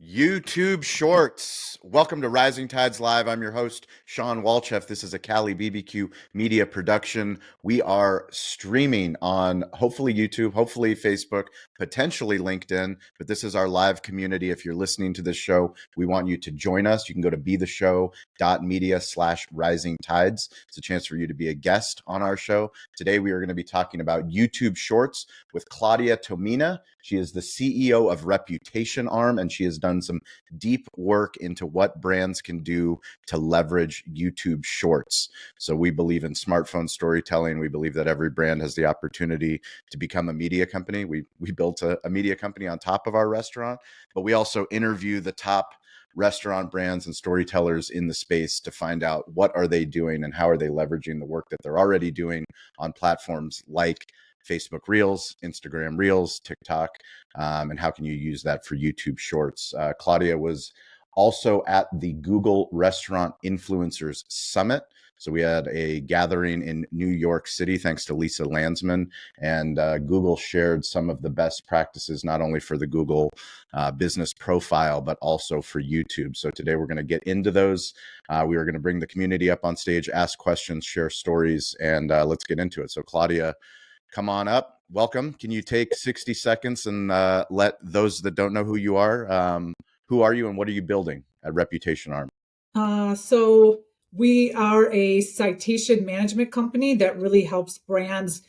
YouTube Shorts. Welcome to Rising Tides Live. I'm your host, Shawn Walchef. This is a Cali BBQ Media production. We are streaming on hopefully YouTube, hopefully Facebook, potentially LinkedIn, but this is our live community. If you're listening to this show, we want you to join us. You can go to betheshow.media/rising tides. It's a chance for you to be a guest on our show. Today, we are going to be talking about YouTube Shorts with Claudia Tomina. She is the CEO of Reputation Arm, and she has done some deep work into what brands can do to leverage YouTube Shorts. So we believe in smartphone storytelling. We believe that every brand has the opportunity to become a media company. We built a media company on top of our restaurant, but we also interview the top restaurant brands and storytellers in the space to find out what are they doing and how are they leveraging the work that they're already doing on platforms like Facebook Reels, Instagram Reels, TikTok, and how can you use that for YouTube Shorts? Claudia was also at the Google Restaurant Influencers Summit. So we had a gathering in New York City, thanks to Lisa Landsman, and Google shared some of the best practices, not only for the Google business profile, but also for YouTube. So today we're going to get into those. We are going to bring the community up on stage, ask questions, share stories, and let's get into it. So Claudia, come on up. Welcome. Can you take 60 seconds and let those that don't know who you are you and what are you building at Reputation Arm? So we are a citation management company that really helps brands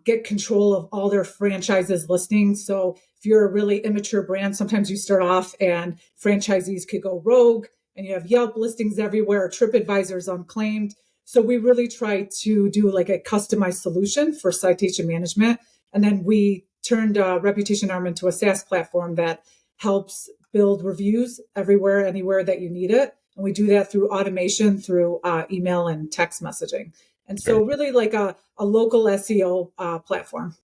get control of all their franchises listings. So if you're a really immature brand, sometimes you start off and franchisees could go rogue and you have Yelp listings everywhere, TripAdvisor's unclaimed. So we really try to do like a customized solution for citation management. And then we turned Reputation Arm into a SaaS platform that helps build reviews everywhere, anywhere that you need it. And we do that through automation, through email and text messaging. And so really like a local SEO platform.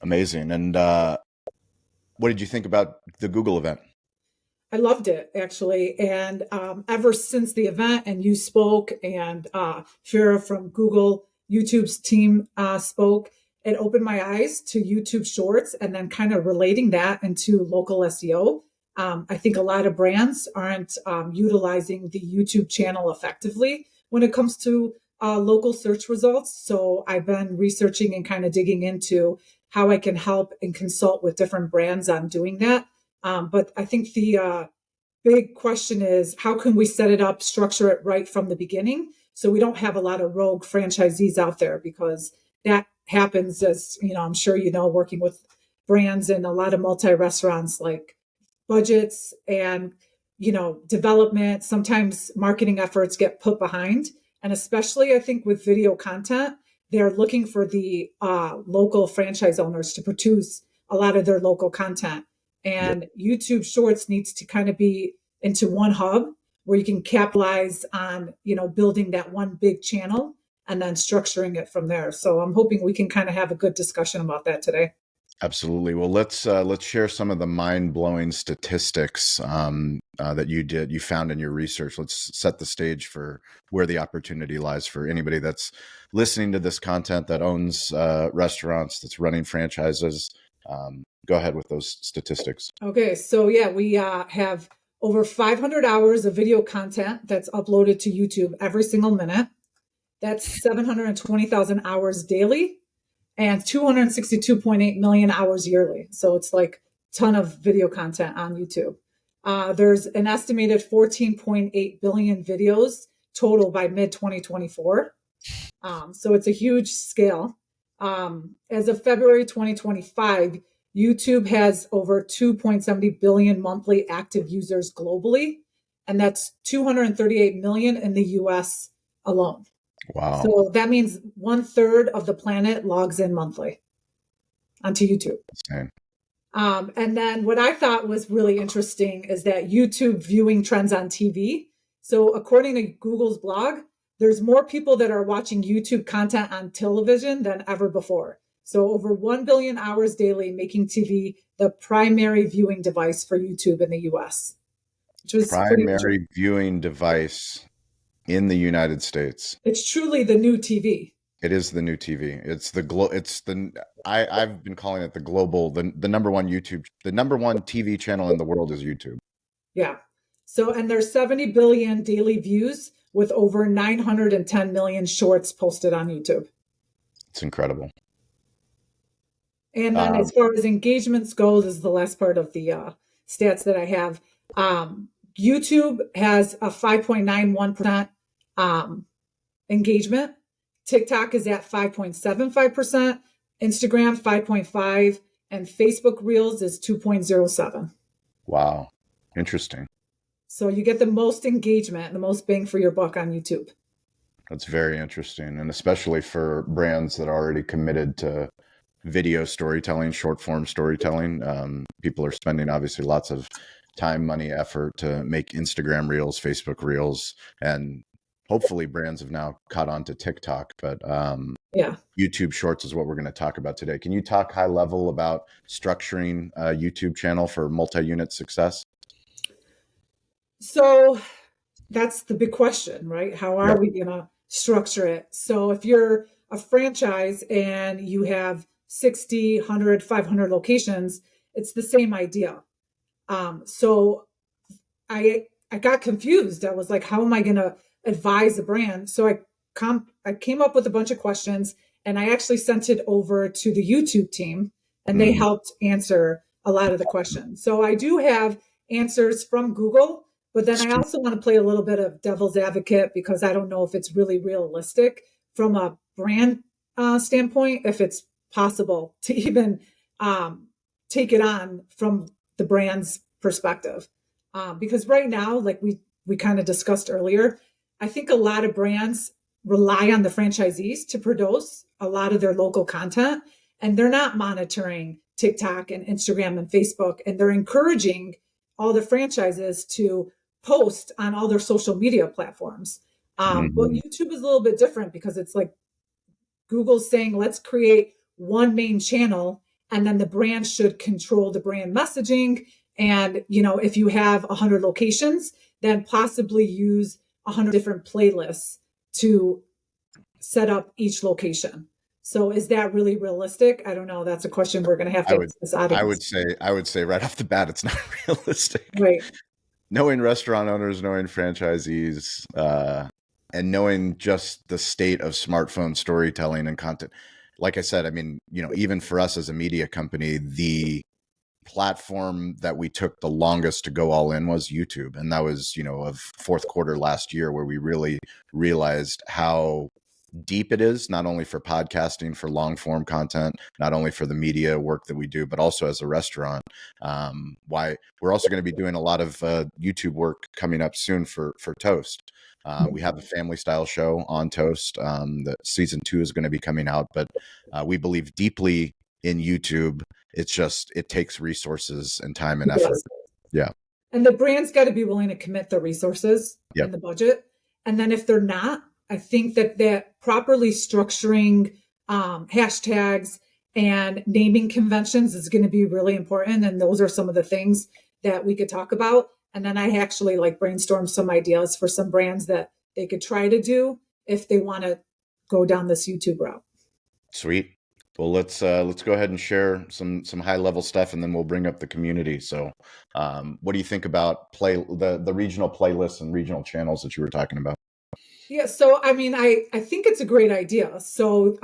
Amazing. And what did you think about the Google event? I loved it, actually. And ever since the event and you spoke and Shira from Google, YouTube's team spoke, it opened my eyes to YouTube Shorts and then kind of relating that into local SEO. I think a lot of brands aren't utilizing the YouTube channel effectively when it comes to local search results. So I've been researching and kind of digging into how I can help and consult with different brands on doing that. But I think the big question is, how can we set it up, structure it right from the beginning so we don't have a lot of rogue franchisees out there? Because that happens, as you know, I'm sure you know, working with brands and a lot of multi-restaurants, like budgets and, you know, development, sometimes marketing efforts get put behind. And especially, I think, with video content, they're looking for the local franchise owners to produce a lot of their local content. And YouTube Shorts needs to kind of be into one hub where you can capitalize on, you know, building that one big channel and then structuring it from there. So I'm hoping we can kind of have a good discussion about that today. Absolutely. Well, let's share some of the mind-blowing statistics that you found in your research. Let's set the stage for where the opportunity lies for anybody that's listening to this content, that owns restaurants, that's running franchises. Go ahead with those statistics. Okay, so yeah, we have over 500 hours of video content that's uploaded to YouTube every single minute. That's 720,000 hours daily and 262.8 million hours yearly. So it's like a ton of video content on YouTube. There's an estimated 14.8 billion videos total by mid-2024. So it's a huge scale. As of February 2025, YouTube has over 2.70 billion monthly active users globally, and that's 238 million in the US alone. Wow. So that means 1/3 of the planet logs in monthly onto YouTube. Insane. And then what I thought was really interesting is that YouTube viewing trends on TV. So according to Google's blog, there's more people that are watching YouTube content on television than ever before. So over 1 billion hours daily, making TV the primary viewing device for YouTube in the US. Which was primary viewing device in the United States. It's truly the new TV. It is the new TV. It's I've been calling it the global, the number one TV channel in the world is YouTube. Yeah. So, and there's 70 billion daily views with over 910 million shorts posted on YouTube. It's incredible. And then as far as engagements go, this is the last part of the stats that I have. YouTube has a 5.91% engagement. TikTok is at 5.75%, Instagram 5.5%, and Facebook Reels is 2.07%. Wow. Interesting. So you get the most engagement, the most bang for your buck on YouTube. That's very interesting. And especially for brands that are already committed to video storytelling, short form storytelling. People are spending obviously lots of time, money, effort to make Instagram Reels, Facebook Reels, and hopefully brands have now caught on to TikTok. But Yeah. YouTube Shorts is what we're going to talk about today. Can you talk high level about structuring a YouTube channel for multi-unit success? So that's the big question, right? How are Yep. we going to structure it? So if you're a franchise and you have 60, 100, 500 locations, it's the same idea. So I got confused. I was like, how am I going to advise a brand? So I came up with a bunch of questions and I actually sent it over to the YouTube team and they helped answer a lot of the questions. So I do have answers from Google, but then I also want to play a little bit of devil's advocate because I don't know if it's really realistic from a brand standpoint, if it's possible to even take it on from the brand's perspective. Because right now, like we kind of discussed earlier, I think a lot of brands rely on the franchisees to produce a lot of their local content, and they're not monitoring TikTok and Instagram and Facebook, and they're encouraging all the franchises to post on all their social media platforms. But YouTube is a little bit different because it's like Google's saying, let's create one main channel, and then the brand should control the brand messaging. And, you know, if you have 100 locations, then possibly use 100 different playlists to set up each location. So is that really realistic? I don't know. That's a question we're going to have to ask this audience. I would say right off the bat, it's not realistic. Right. Knowing restaurant owners, knowing franchisees, and knowing just the state of smartphone storytelling and content. Like I said, I mean, you know, even for us as a media company, the platform that we took the longest to go all in was YouTube. And that was, you know, of fourth quarter last year where we really realized how deep it is, not only for podcasting, for long form content, not only for the media work that we do, but also as a restaurant. Why we're also going to be doing a lot of YouTube work coming up soon for Toast. We have a family style show on Toast. The season 2 is going to be coming out, but we believe deeply in YouTube. It's just, it takes resources and time and effort. Yeah. And the brand's got to be willing to commit the resources and the budget. And then if they're not, I think that properly structuring hashtags and naming conventions is going to be really important. And those are some of the things that we could talk about. And then I actually like brainstorm some ideas for some brands that they could try to do if they want to go down this YouTube route. Sweet. Well, let's go ahead and share some high level stuff, and then we'll bring up the community. So, what do you think about the regional playlists and regional channels that you were talking about? Yeah, so I mean, I think it's a great idea. So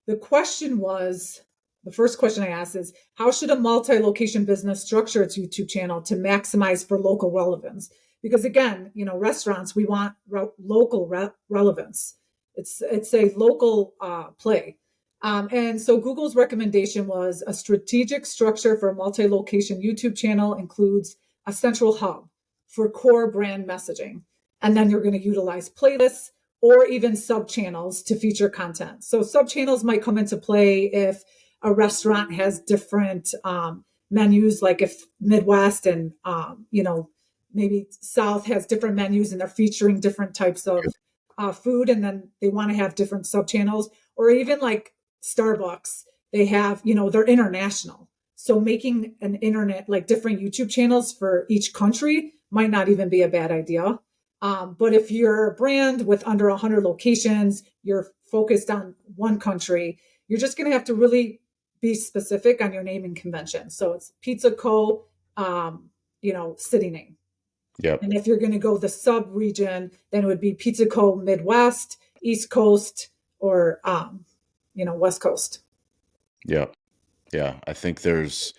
the first question I asked is, how should a multi-location business structure its YouTube channel to maximize for local relevance? Because again, you know, restaurants, we want local relevance. It's a local play. And so Google's recommendation was a strategic structure for a multi-location YouTube channel includes a central hub for core brand messaging. And then you're going to utilize playlists or even sub-channels to feature content. So sub-channels might come into play if a restaurant has different menus, like if Midwest and, you know, maybe South has different menus and they're featuring different types of food, and then they want to have different sub-channels. Or even like Starbucks, they have, you know, they're international. So making an internet, like different YouTube channels for each country might not even be a bad idea. But if you're a brand with under 100 locations, you're focused on one country, you're just going to have to really be specific on your naming convention. So it's Pizza Co., you know, city name. Yep. And if you're going to go the sub region, then it would be Pizza Co Midwest, East Coast, or West Coast. Yep. Yeah. I think there's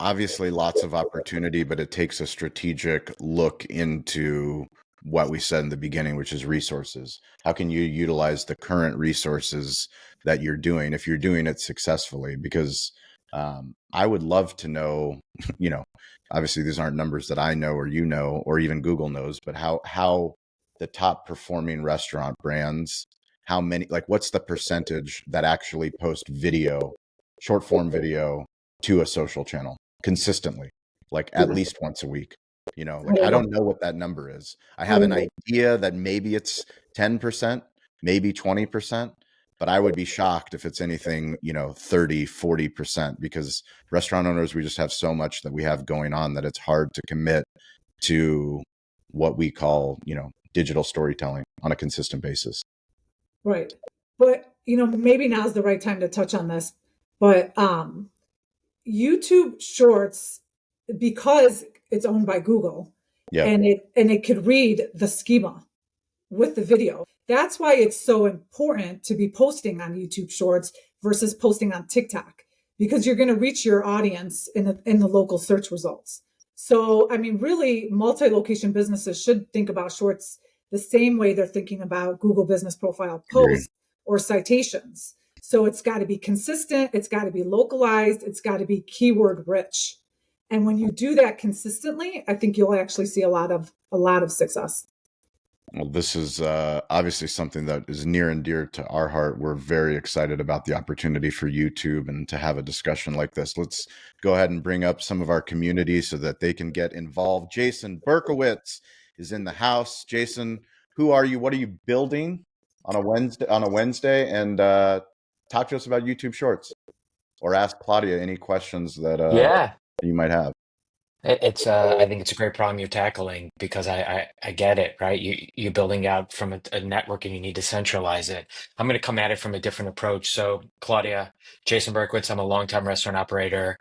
obviously lots of opportunity, but it takes a strategic look into what we said in the beginning, which is resources. How can you utilize the current resources that you're doing if you're doing it successfully? Because I would love to know, you know, obviously these aren't numbers that I know or you know or even Google knows, but how the top performing restaurant brands, how many, like what's the percentage that actually post video, short form video to a social channel consistently, like at least once a week? I I don't don't know. know what that number is. I I have don't an know. idea that maybe it's 10%, maybe 20%, but I would be shocked if it's anything, 30, 40%, because restaurant owners, we just have so much that we have going on that it's hard to commit to what we call, digital storytelling on a consistent basis. Right. But, maybe now's the right time to touch on this. But YouTube Shorts, because it's owned by Google, Yep. and it could read the schema with the video. That's why it's so important to be posting on YouTube Shorts versus posting on TikTok, because you're going to reach your audience in the local search results. So, I mean, really, multi-location businesses should think about Shorts the same way they're thinking about Google Business Profile Agree. posts or citations. So it's got to be consistent, it's got to be localized, it's got to be keyword rich. And when you do that consistently, I think you'll actually see a lot of success. Well, this is obviously something that is near and dear to our heart. We're very excited about the opportunity for YouTube and to have a discussion like this. Let's go ahead and bring up some of our community so that they can get involved. Jason Berkowitz is in the house. Jason, who are you? What are you building on a Wednesday? And talk to us about YouTube Shorts, or ask Claudia any questions that Yeah, you might have. it's I think it's a great problem you're tackling because I get it, right? You're building out from a network and you need to centralize it. I'm going to come at it from a different approach. So, Claudia, Jason Berkowitz, I'm a longtime restaurant operator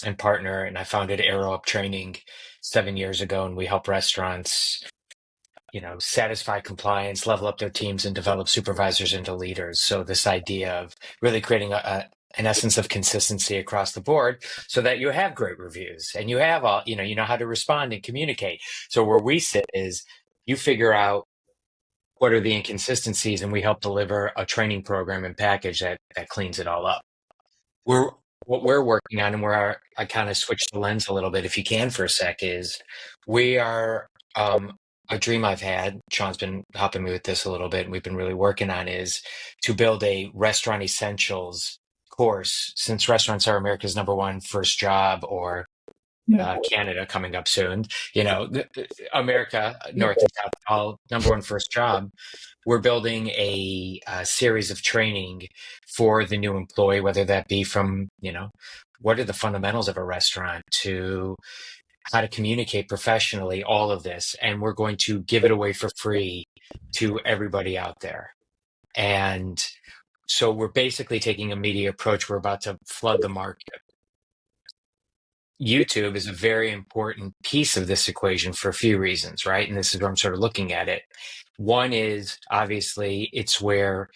and partner, and I founded Arrow Up Training 7 years ago, and we help restaurants, satisfy compliance, level up their teams, and develop supervisors into leaders. So this idea of really creating an essence of consistency across the board so that you have great reviews and you have all, you know how to respond and communicate. So where we sit is you figure out what are the inconsistencies and we help deliver a training program and package that cleans it all up. We're what we're working on, and where I kind of switch the lens a little bit, if you can, for a sec, is we are a dream I've had. Shawn's been helping me with this a little bit, and we've been really working on is to build a restaurant essentials course. Since restaurants are America's number one first job, or Yeah. Canada coming up soon, America, Yeah. North and South, all number one first job. We're building a series of training for the new employee, whether that be from, what are the fundamentals of a restaurant to how to communicate professionally, all of this. And we're going to give it away for free to everybody out there. And so we're basically taking a media approach. We're about to flood the market. YouTube is a very important piece of this equation for a few reasons, right? And this is where I'm sort of looking at it. One is obviously it's where,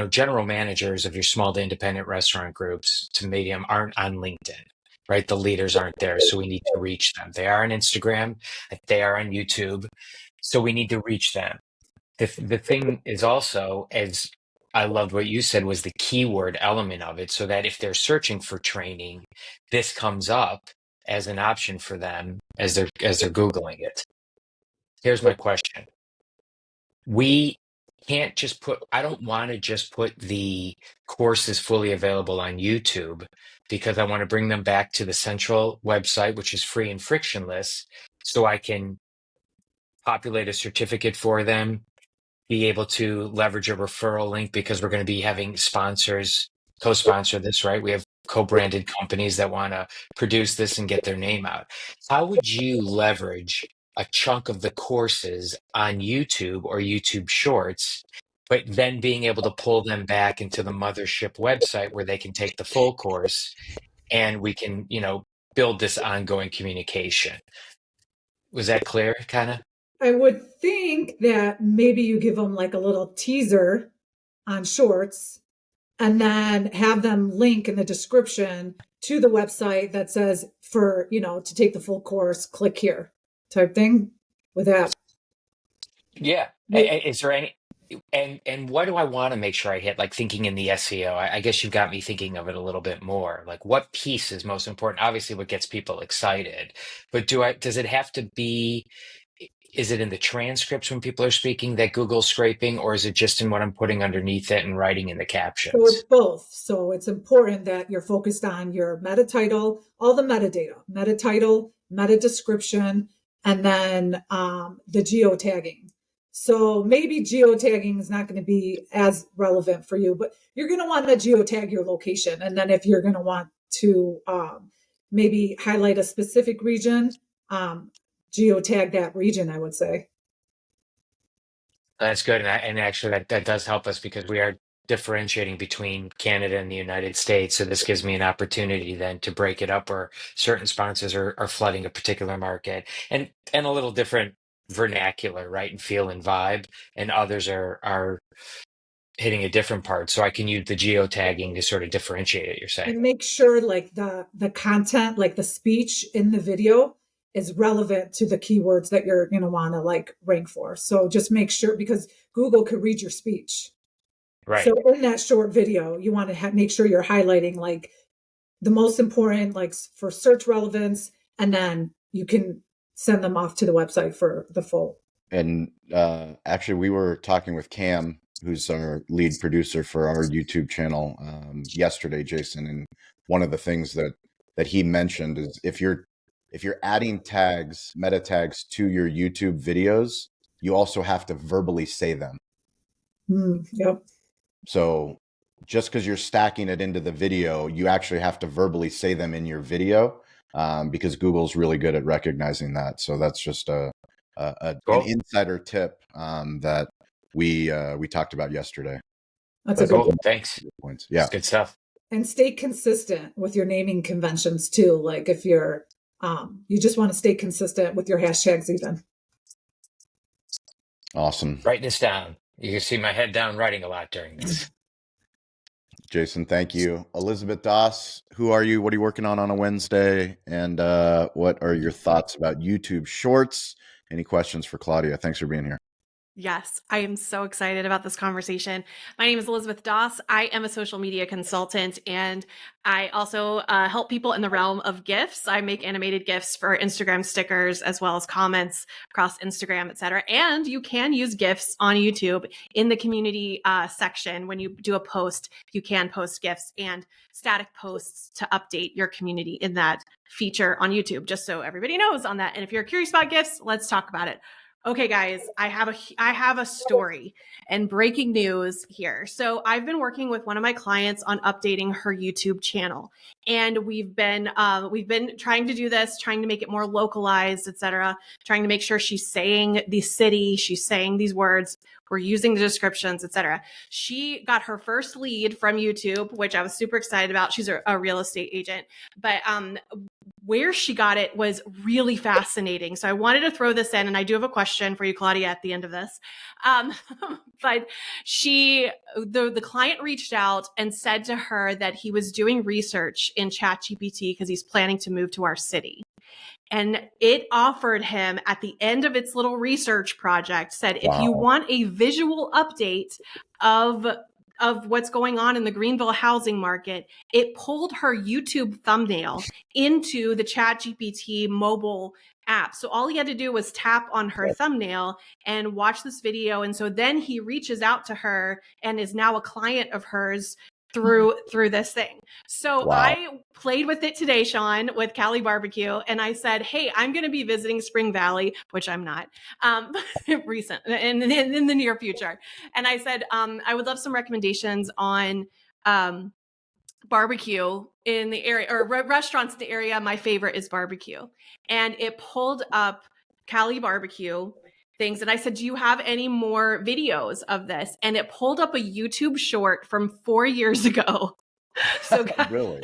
general managers of your small to independent restaurant groups to medium aren't on LinkedIn, right? The leaders aren't there. So we need to reach them. They are on Instagram, they are on YouTube. So we need to reach them. The thing is also, as I loved what you said, was the keyword element of it, so that if they're searching for training, this comes up as an option for them as they're Googling it. Here's my question. We can't just I don't want to just put the courses fully available on YouTube, because I want to bring them back to the central website, which is free and frictionless, so I can populate a certificate for them, be able to leverage a referral link, because we're going to be having sponsors co-sponsor this, right? We have co-branded companies that want to produce this and get their name out. How would you leverage a chunk of the courses on YouTube or YouTube Shorts, but then being able to pull them back into the mothership website where they can take the full course and we can, build this ongoing communication? Was that clear, kind of? I would think that maybe you give them like a little teaser on shorts and then have them link in the description to the website that says for, to take the full course, click here type thing with that. Yeah. Is there any, and what do I want to make sure I hit? Like thinking in the SEO, I guess you've got me thinking of it a little bit more. Like what piece is most important? Obviously, what gets people excited, but does it have to be? Is it in the transcripts when people are speaking that Google's scraping, or is it just in what I'm putting underneath it and writing in the So it's captions? both. So it's important that you're focused on your meta title, all the metadata, meta title, meta description, and then the geotagging. So maybe geotagging is not going to be as relevant for you, but you're going to want to geotag your location. And then if you're going to want to maybe highlight a specific region, geotag that region, I would say. That's good, and actually that does help us because we are differentiating between Canada and the United States. So this gives me an opportunity then to break it up where certain sponsors are flooding a particular market and a little different vernacular, right, and feel and vibe, and others are hitting a different part. So I can use the geotagging to sort of differentiate it, you're saying. And make sure like the content, like the speech in the video is relevant to the keywords that you're going to want to like rank for. So just make sure, because Google could read your speech. Right. So in that short video, you want to make sure you're highlighting like the most important, like for search relevance, and then you can send them off to the website for the full. And actually, we were talking with Cam, who's our lead producer for our YouTube channel, yesterday, Jason. And one of the things that he mentioned is if you're adding tags, meta tags to your YouTube videos, you also have to verbally say them. Yep. So just because you're stacking it into the video, you actually have to verbally say them in your video, because Google's really good at recognizing that. So that's just Cool. an insider tip that we talked about yesterday. That's a good Cool. Thanks. Points. Yeah. That's good stuff. And stay consistent with your naming conventions too. Like if you're, you just want to stay consistent with your hashtags even. Awesome. Writing this down. You can see my head down writing a lot during this. Jason, thank you. Elizabeth Doss, who are you? What are you working on a Wednesday? And what are your thoughts about YouTube Shorts? Any questions for Claudia? Thanks for being here. Yes, I am so excited about this conversation. My name is Elizabeth Doss. I am a social media consultant, and I also help people in the realm of GIFs. I make animated GIFs for Instagram stickers, as well as comments across Instagram, etc. And you can use GIFs on YouTube in the community section. When you do a post, you can post GIFs and static posts to update your community in that feature on YouTube, just so everybody knows on that. And if you're curious about GIFs, let's talk about it. Okay, guys, I have a story and breaking news here. So I've been working with one of my clients on updating her YouTube channel, and we've been trying to do this, trying to make it more localized, etc., trying to make sure she's saying the city, she's saying these words, we're using the descriptions, etc. She got her first lead from YouTube, which I was super excited about. She's a real estate agent, but where she got it was really fascinating. So I wanted to throw this in, and I do have a question for you, Claudia, at the end of this. But the client reached out and said to her that he was doing research in ChatGPT because he's planning to move to our city. And it offered him at the end of its little research project, said, if you want a visual update of what's going on in the Greenville housing market, it pulled her YouTube thumbnail into the ChatGPT mobile app. So all he had to do was tap on her thumbnail and watch this video. And so then he reaches out to her and is now a client of hers through this thing. So I played with it today, Shawn, with Cali BBQ, and I said, hey, I'm going to be visiting Spring Valley, which I'm not, recent in the near future. And I said, I would love some recommendations on barbecue in the area or restaurants in the area. My favorite is barbecue. And it pulled up Cali BBQ things. And I said, do you have any more videos of this? And it pulled up a YouTube short from 4 years ago. So Really?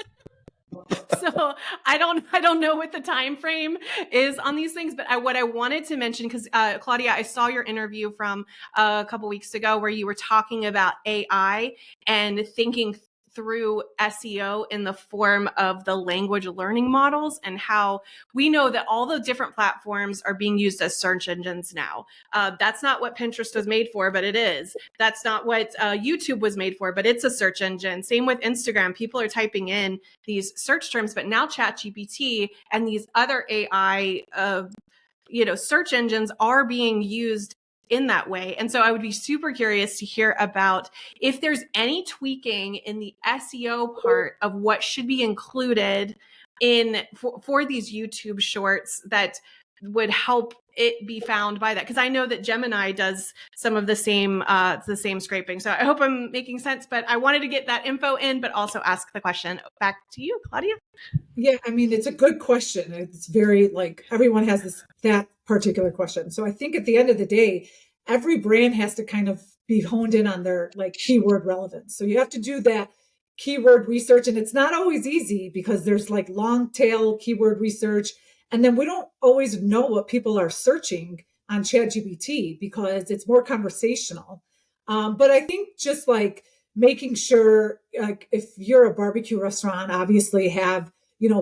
So I don't know what the time frame is on these things, but what I wanted to mention, because Claudia, I saw your interview from a couple weeks ago where you were talking about AI and thinking through SEO in the form of the language learning models, and how we know that all the different platforms are being used as search engines now. That's not what Pinterest was made for, but it is. That's not what YouTube was made for, but it's a search engine. Same with Instagram. People are typing in these search terms, but now ChatGPT and these other AI, search engines are being used in that way. And so I would be super curious to hear about if there's any tweaking in the SEO part of what should be included in for these YouTube shorts that would help it be found by that. Because I know that Gemini does some of the same scraping. So I hope I'm making sense, but I wanted to get that info in, but also ask the question. Back to you, Claudia. Yeah, I mean, it's a good question. It's very everyone has that particular question. So I think at the end of the day, every brand has to kind of be honed in on their keyword relevance. So you have to do that keyword research, and it's not always easy because there's long tail keyword research. And then we don't always know what people are searching on ChatGPT because it's more conversational. But I think just making sure, if you're a barbecue restaurant, obviously have,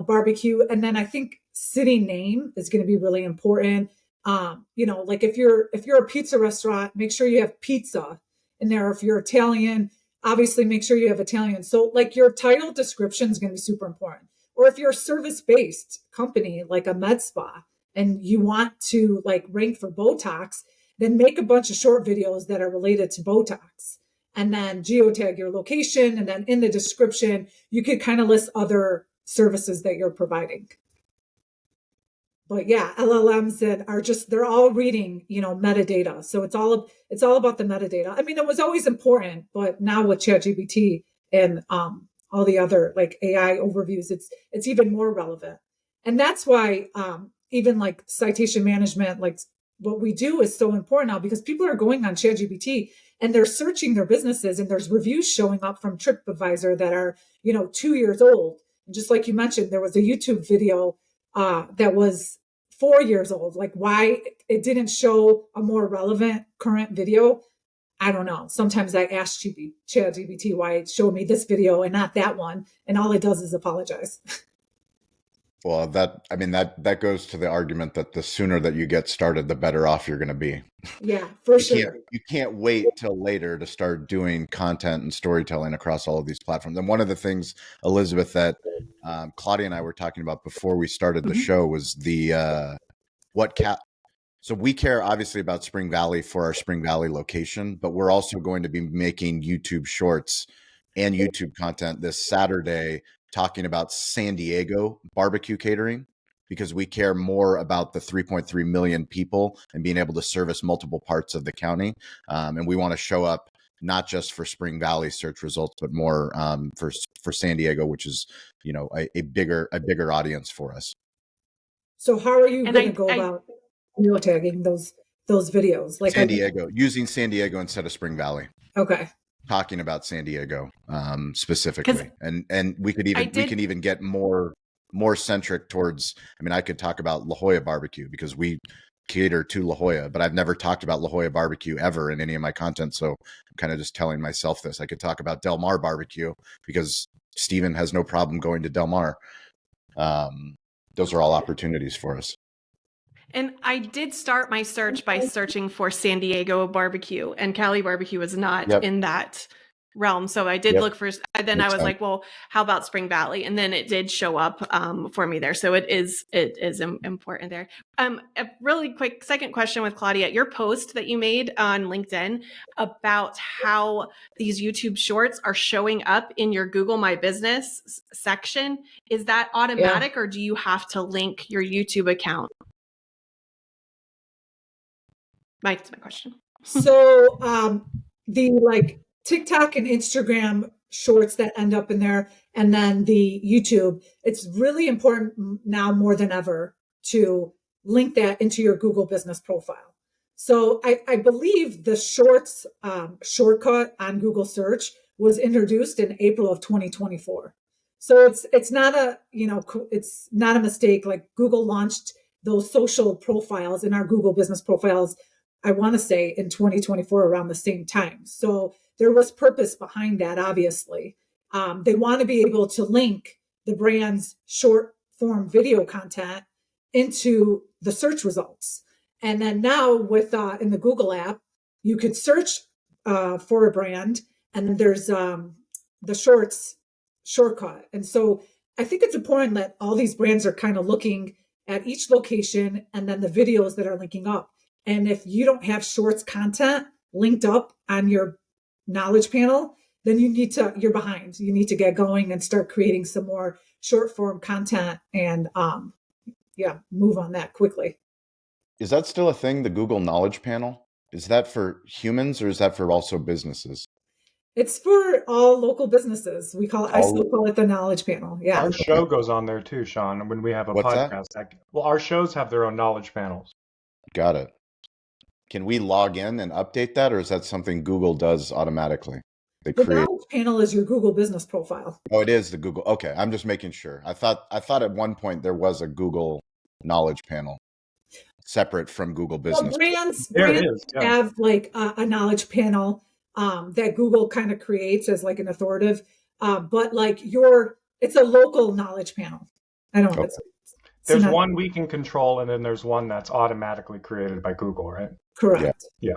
barbecue. And then I think city name is going to be really important. If you're a pizza restaurant, make sure you have pizza in there. If you're Italian, obviously make sure you have Italian. So your title description is going to be super important. Or if you're a service-based company like a med spa and you want to rank for Botox, then make a bunch of short videos that are related to Botox, and then geotag your location. And then in the description, you could kind of list other services that you're providing. But yeah, LLMs that are they're all reading, metadata. So it's all about the metadata. I mean, it was always important, but now with ChatGPT and all the other AI overviews, it's even more relevant. And that's why even citation management, what we do is so important now, because people are going on ChatGPT and they're searching their businesses, and there's reviews showing up from TripAdvisor that are 2 years old. And just like you mentioned, there was a YouTube video that was 4 years old. Why it didn't show a more relevant current video, I don't know. Sometimes I ask ChatGPT why it showed me this video and not that one, and all it does is apologize. Well, that goes to the argument that the sooner that you get started, the better off you're going to be. Yeah, for sure. You can't wait till later to start doing content and storytelling across all of these platforms. And one of the things, Elizabeth, that Claudia and I were talking about before we started the show was so we care obviously about Spring Valley for our Spring Valley location, but we're also going to be making YouTube shorts and YouTube content this Saturday talking about San Diego barbecue catering, because we care more about the 3.3 million people and being able to service multiple parts of the county. And we want to show up not just for Spring Valley search results, but more for San Diego, which is, a bigger audience for us. So how are you going to go about tagging those videos? Using San Diego instead of Spring Valley. Okay. Talking about San Diego specifically, and we can even get more centric towards. I mean, I could talk about La Jolla barbecue because we cater to La Jolla, but I've never talked about La Jolla barbecue ever in any of my content. So I'm kind of just telling myself this. I could talk about Del Mar barbecue because Steven has no problem going to Del Mar. Those are all opportunities for us. And I did start my search by searching for San Diego barbecue, and Cali BBQ was not in that realm. So I did look for, and then I was like, well, how about Spring Valley? And then it did show up for me there. So it is important there. A really quick second question with Claudia, your post that you made on LinkedIn about how these YouTube shorts are showing up in your Google My Business section, is that automatic or do you have to link your YouTube account? That's my question. So the TikTok and Instagram shorts that end up in there, and then the YouTube, it's really important now more than ever to link that into your Google business profile. So I believe the shorts shortcut on Google search was introduced in April of 2024. So it's not a, it's not a mistake. Like Google launched those social profiles in our Google business profiles, I want to say in 2024 around the same time. So there was purpose behind that, obviously. They want to be able to link the brand's short form video content into the search results. And then now with in the Google app, you could search for a brand, and then there's the shorts shortcut. And so I think it's important that all these brands are kind of looking at each location and then the videos that are linking up. And if you don't have shorts content linked up on your knowledge panel, then you're behind. You need to get going and start creating some more short form content and move on that quickly. Is that still a thing, the Google Knowledge Panel? Is that for humans or is that for also businesses? It's for all local businesses. I still call it the knowledge panel. Yeah. Our show goes on there too, Shawn, when we have a What's podcast. Well, our shows have their own knowledge panels. Got it. Can we log in and update that, or is that something Google does automatically? The knowledge panel is your Google business profile. Oh, it is the Google. Okay, I'm just making sure. I thought at one point there was a Google knowledge panel separate from Google business. Well, brands have like a knowledge panel that Google kind of creates as like an authoritative, but like it's a local knowledge panel. I don't know. Okay. There's one we can control, and then there's one that's automatically created by Google, right? Correct. Yeah.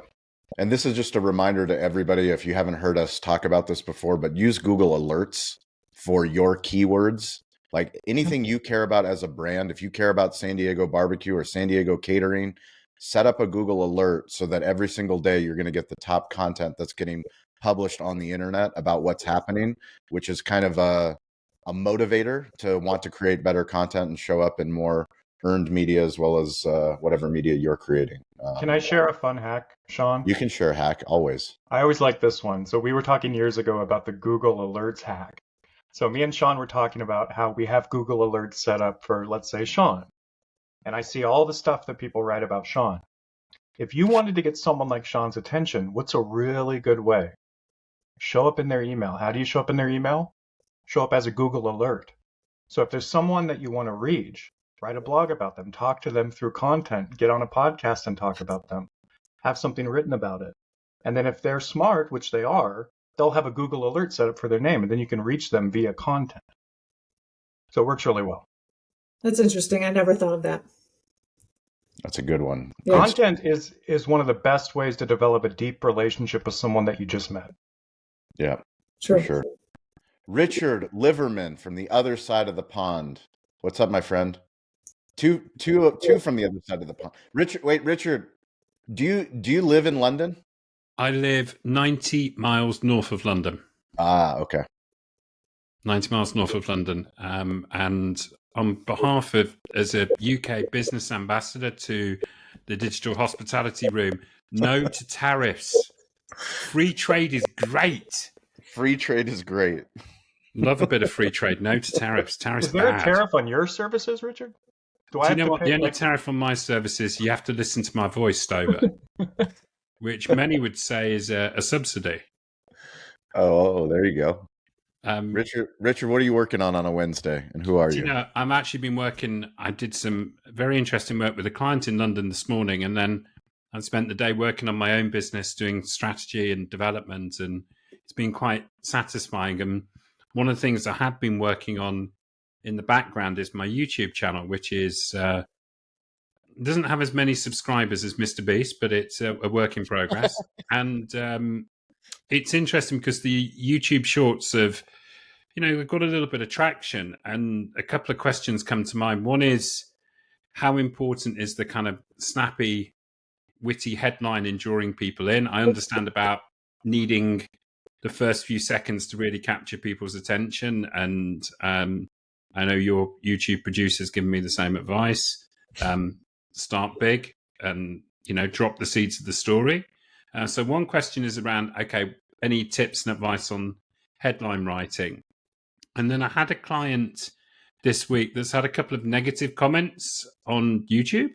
And this is just a reminder to everybody, if you haven't heard us talk about this before, but use Google Alerts for your keywords. Like anything you care about as a brand, if you care about San Diego barbecue or San Diego catering, set up a Google Alert so that every single day you're going to get the top content that's getting published on the internet about what's happening, which is kind of a motivator to want to create better content and show up in more earned media as well as whatever media you're creating. Can I share a fun hack, Shawn? You can share a hack, always. I always like this one. So we were talking years ago about the Google Alerts hack. So me and Shawn were talking about how we have Google Alerts set up for, let's say, Shawn. And I see all the stuff that people write about Shawn. If you wanted to get someone like Shawn's attention, what's a really good way? Show up in their email. How do you show up in their email? Show up as a Google Alert. So if there's someone that you want to reach, write a blog about them, talk to them through content, get on a podcast and talk about them, have something written about it. And then if they're smart, which they are, they'll have a Google Alert set up for their name, and then you can reach them via content. So it works really well. That's interesting. I never thought of that. That's a good one. Yeah. Content is one of the best ways to develop a deep relationship with someone that you just met. Yeah, Sure. for sure. Richard Liverman from the other side of the pond. What's up, my friend? Two from the other side of the pond. Richard, do you live in London? I live 90 miles north of London. Ah, okay. 90 miles north of London. And on behalf of, as a UK business ambassador to the Digital Hospitality Room, no to tariffs. Free trade is great. Free trade is great. Love a bit of free trade. No to tariffs. Tariffs Is there bad. a tariff on your services, Richard? Do you know what? The only tariff on my services, you have to listen to my voice, Stover, which many would say is a subsidy. Oh, there you go. Richard, what are you working on a Wednesday, and who are you? You know, I've actually been working. I did some very interesting work with a client in London this morning, and then I spent the day working on my own business, doing strategy and development, and it's been quite satisfying. And one of the things I have been working on in the background is my YouTube channel, which is doesn't have as many subscribers as Mr. Beast, but it's a work in progress. And it's interesting because the YouTube shorts have, we've got a little bit of traction, and a couple of questions come to mind. One is, how important is the kind of snappy, witty headline in drawing people in? I understand about needing the first few seconds to really capture people's attention, and I know your YouTube producer's given me the same advice. Start big and, drop the seeds of the story. So one question is around, okay, any tips and advice on headline writing? And then I had a client this week that's had a couple of negative comments on YouTube.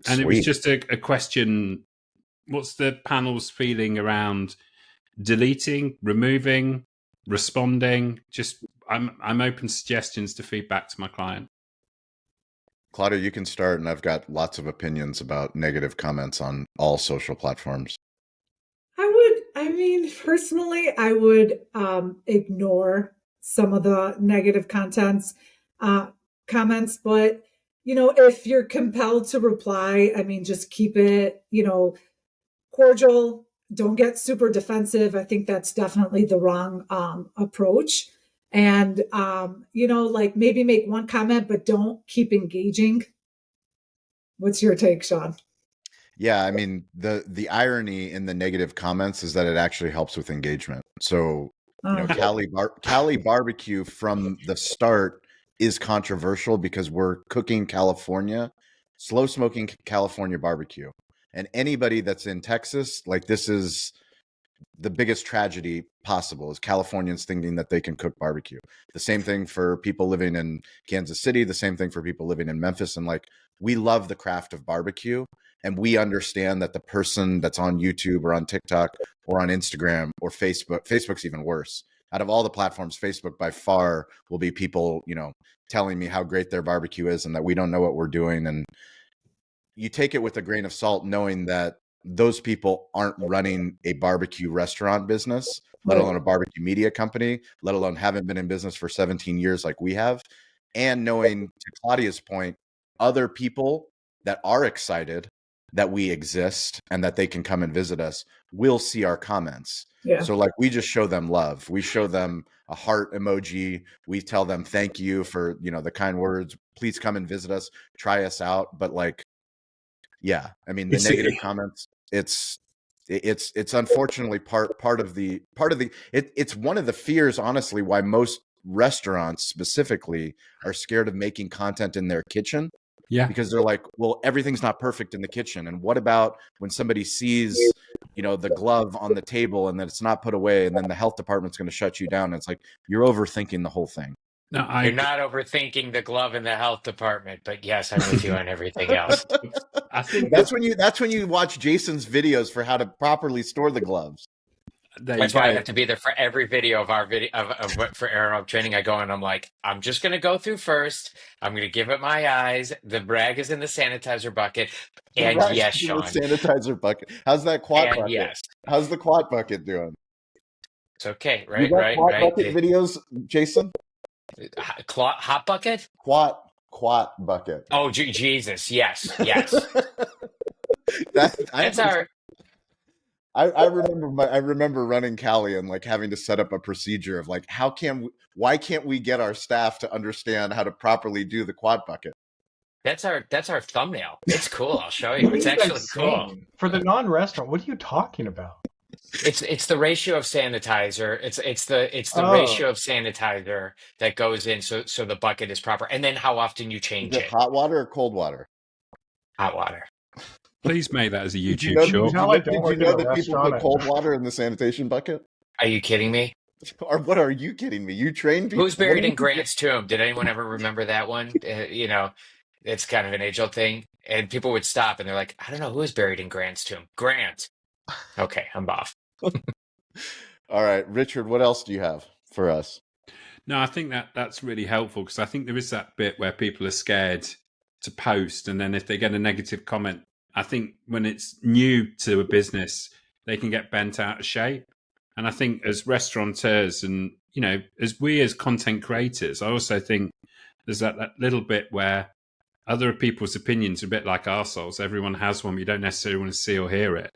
And It was just a question, what's the panel's feeling around deleting, removing, responding. Just I'm open to suggestions to feedback to my client. Claudia, you can start, and I've got lots of opinions about negative comments on all social platforms. Personally, I would ignore some of the negative comments, but if you're compelled to reply, just keep it, cordial. Don't get super defensive. I think that's definitely the wrong approach. And maybe make one comment, but don't keep engaging. What's your take, Shawn? Yeah, the irony in the negative comments is that it actually helps with engagement. So, Cali BBQ from the start is controversial because we're cooking California, slow smoking California barbecue. And anybody that's in Texas, like, this is the biggest tragedy possible, is Californians thinking that they can cook barbecue. The same thing for people living in Kansas City, the same thing for people living in Memphis. And like, we love the craft of barbecue, and we understand that the person that's on YouTube or on TikTok or on Instagram or Facebook's even worse. Out of all the platforms, Facebook by far will be people, telling me how great their barbecue is and that we don't know what we're doing. And you take it with a grain of salt, knowing that those people aren't running a barbecue restaurant business, let alone a barbecue media company, let alone haven't been in business for 17 years like we have. And knowing, to Claudia's point, other people that are excited that we exist and that they can come and visit us will see our comments. Yeah. So like, we just show them love. We show them a heart emoji. We tell them thank you for, the kind words. Please come and visit us, try us out. But like, yeah, the negative comments, it's unfortunately part of the it's one of the fears, honestly, why most restaurants specifically are scared of making content in their kitchen. Yeah. Because they're like, well, everything's not perfect in the kitchen. And what about when somebody sees, the glove on the table and then it's not put away, and then the health department's going to shut you down? And it's like, you're overthinking the whole thing. No, you're not overthinking the glove in the health department, but yes, I'm with you on everything else. I think that's when you watch Jason's videos for how to properly store the gloves. That's why I have to be there for every video of our video of what for aerobic training. I go and I'm like, I'm just going to go through first. I'm going to give it my eyes. The rag is in the sanitizer bucket. And yes, Shawn. The sanitizer bucket. How's that quad bucket? Yes. How's the quad bucket doing? It's okay, right? You got quad bucket videos, Jason? Hot bucket? Quad bucket. Oh, Jesus. Yes. That's our... I remember running Cali and like having to set up a procedure of like, why can't we get our staff to understand how to properly do the quad bucket? That's our thumbnail. It's cool. I'll show you. It's actually cool. For the non-restaurant, what are you talking about? It's the ratio of sanitizer. It's the ratio of sanitizer that goes in so the bucket is proper. And then how often you change it. Hot water or cold water? Hot water. Please make that as a YouTube show. Did you know that people put cold water in the sanitation bucket? Are you kidding me? Or what are you kidding me? You train people? Who's buried in Grant's tomb? Did anyone ever remember that one? It's kind of an age-old thing. And people would stop and they're like, I don't know who is buried in Grant's tomb. Grant. Okay, I'm off. All right, Richard, what else do you have for us? No, I think that's really helpful, because I think there is that bit where people are scared to post, and then if they get a negative comment, I think when it's new to a business, they can get bent out of shape. And I think as restaurateurs and, as content creators, I also think there's that little bit where other people's opinions are a bit like arseholes. Everyone has one, but you don't necessarily want to see or hear it.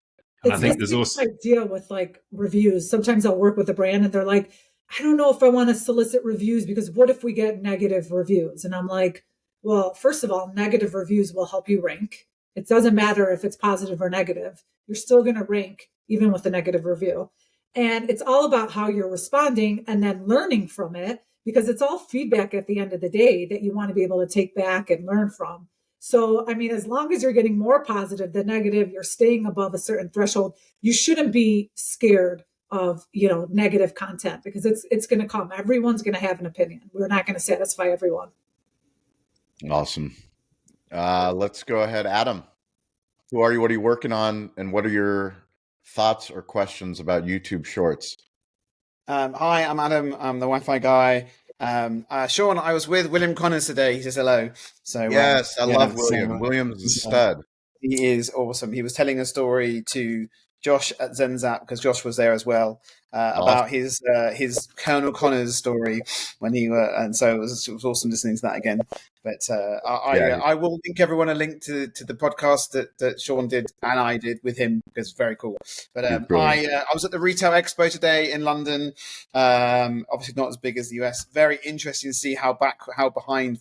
And I think there's also idea with like reviews. Sometimes I'll work with a brand and they're like, I don't know if I want to solicit reviews because what if we get negative reviews? And I'm like, well, first of all, negative reviews will help you rank. It doesn't matter if it's positive or negative. You're still going to rank even with a negative review. And it's all about how you're responding and then learning from it, because it's all feedback at the end of the day that you want to be able to take back and learn from. So, as long as you're getting more positive than negative, you're staying above a certain threshold, you shouldn't be scared of, negative content, because it's going to come. Everyone's going to have an opinion. We're not going to satisfy everyone. Awesome. Let's go ahead. Adam, who are you? What are you working on? And what are your thoughts or questions about YouTube Shorts? Hi, I'm Adam. I'm the Wi-Fi guy. Shawn, I was with William Connors today. He says hello. So Yes, I love so, William. William's a he's, stud. he is awesome. He was telling a story to Josh at ZenZap because Josh was there as well about his Colonel Connors story when and so it was awesome listening to that again. But I will link everyone a link to the podcast that Shawn did and I did with him because it's very cool. But I was at the Retail Expo today in London. Obviously not as big as the US. Very interesting to see how far behind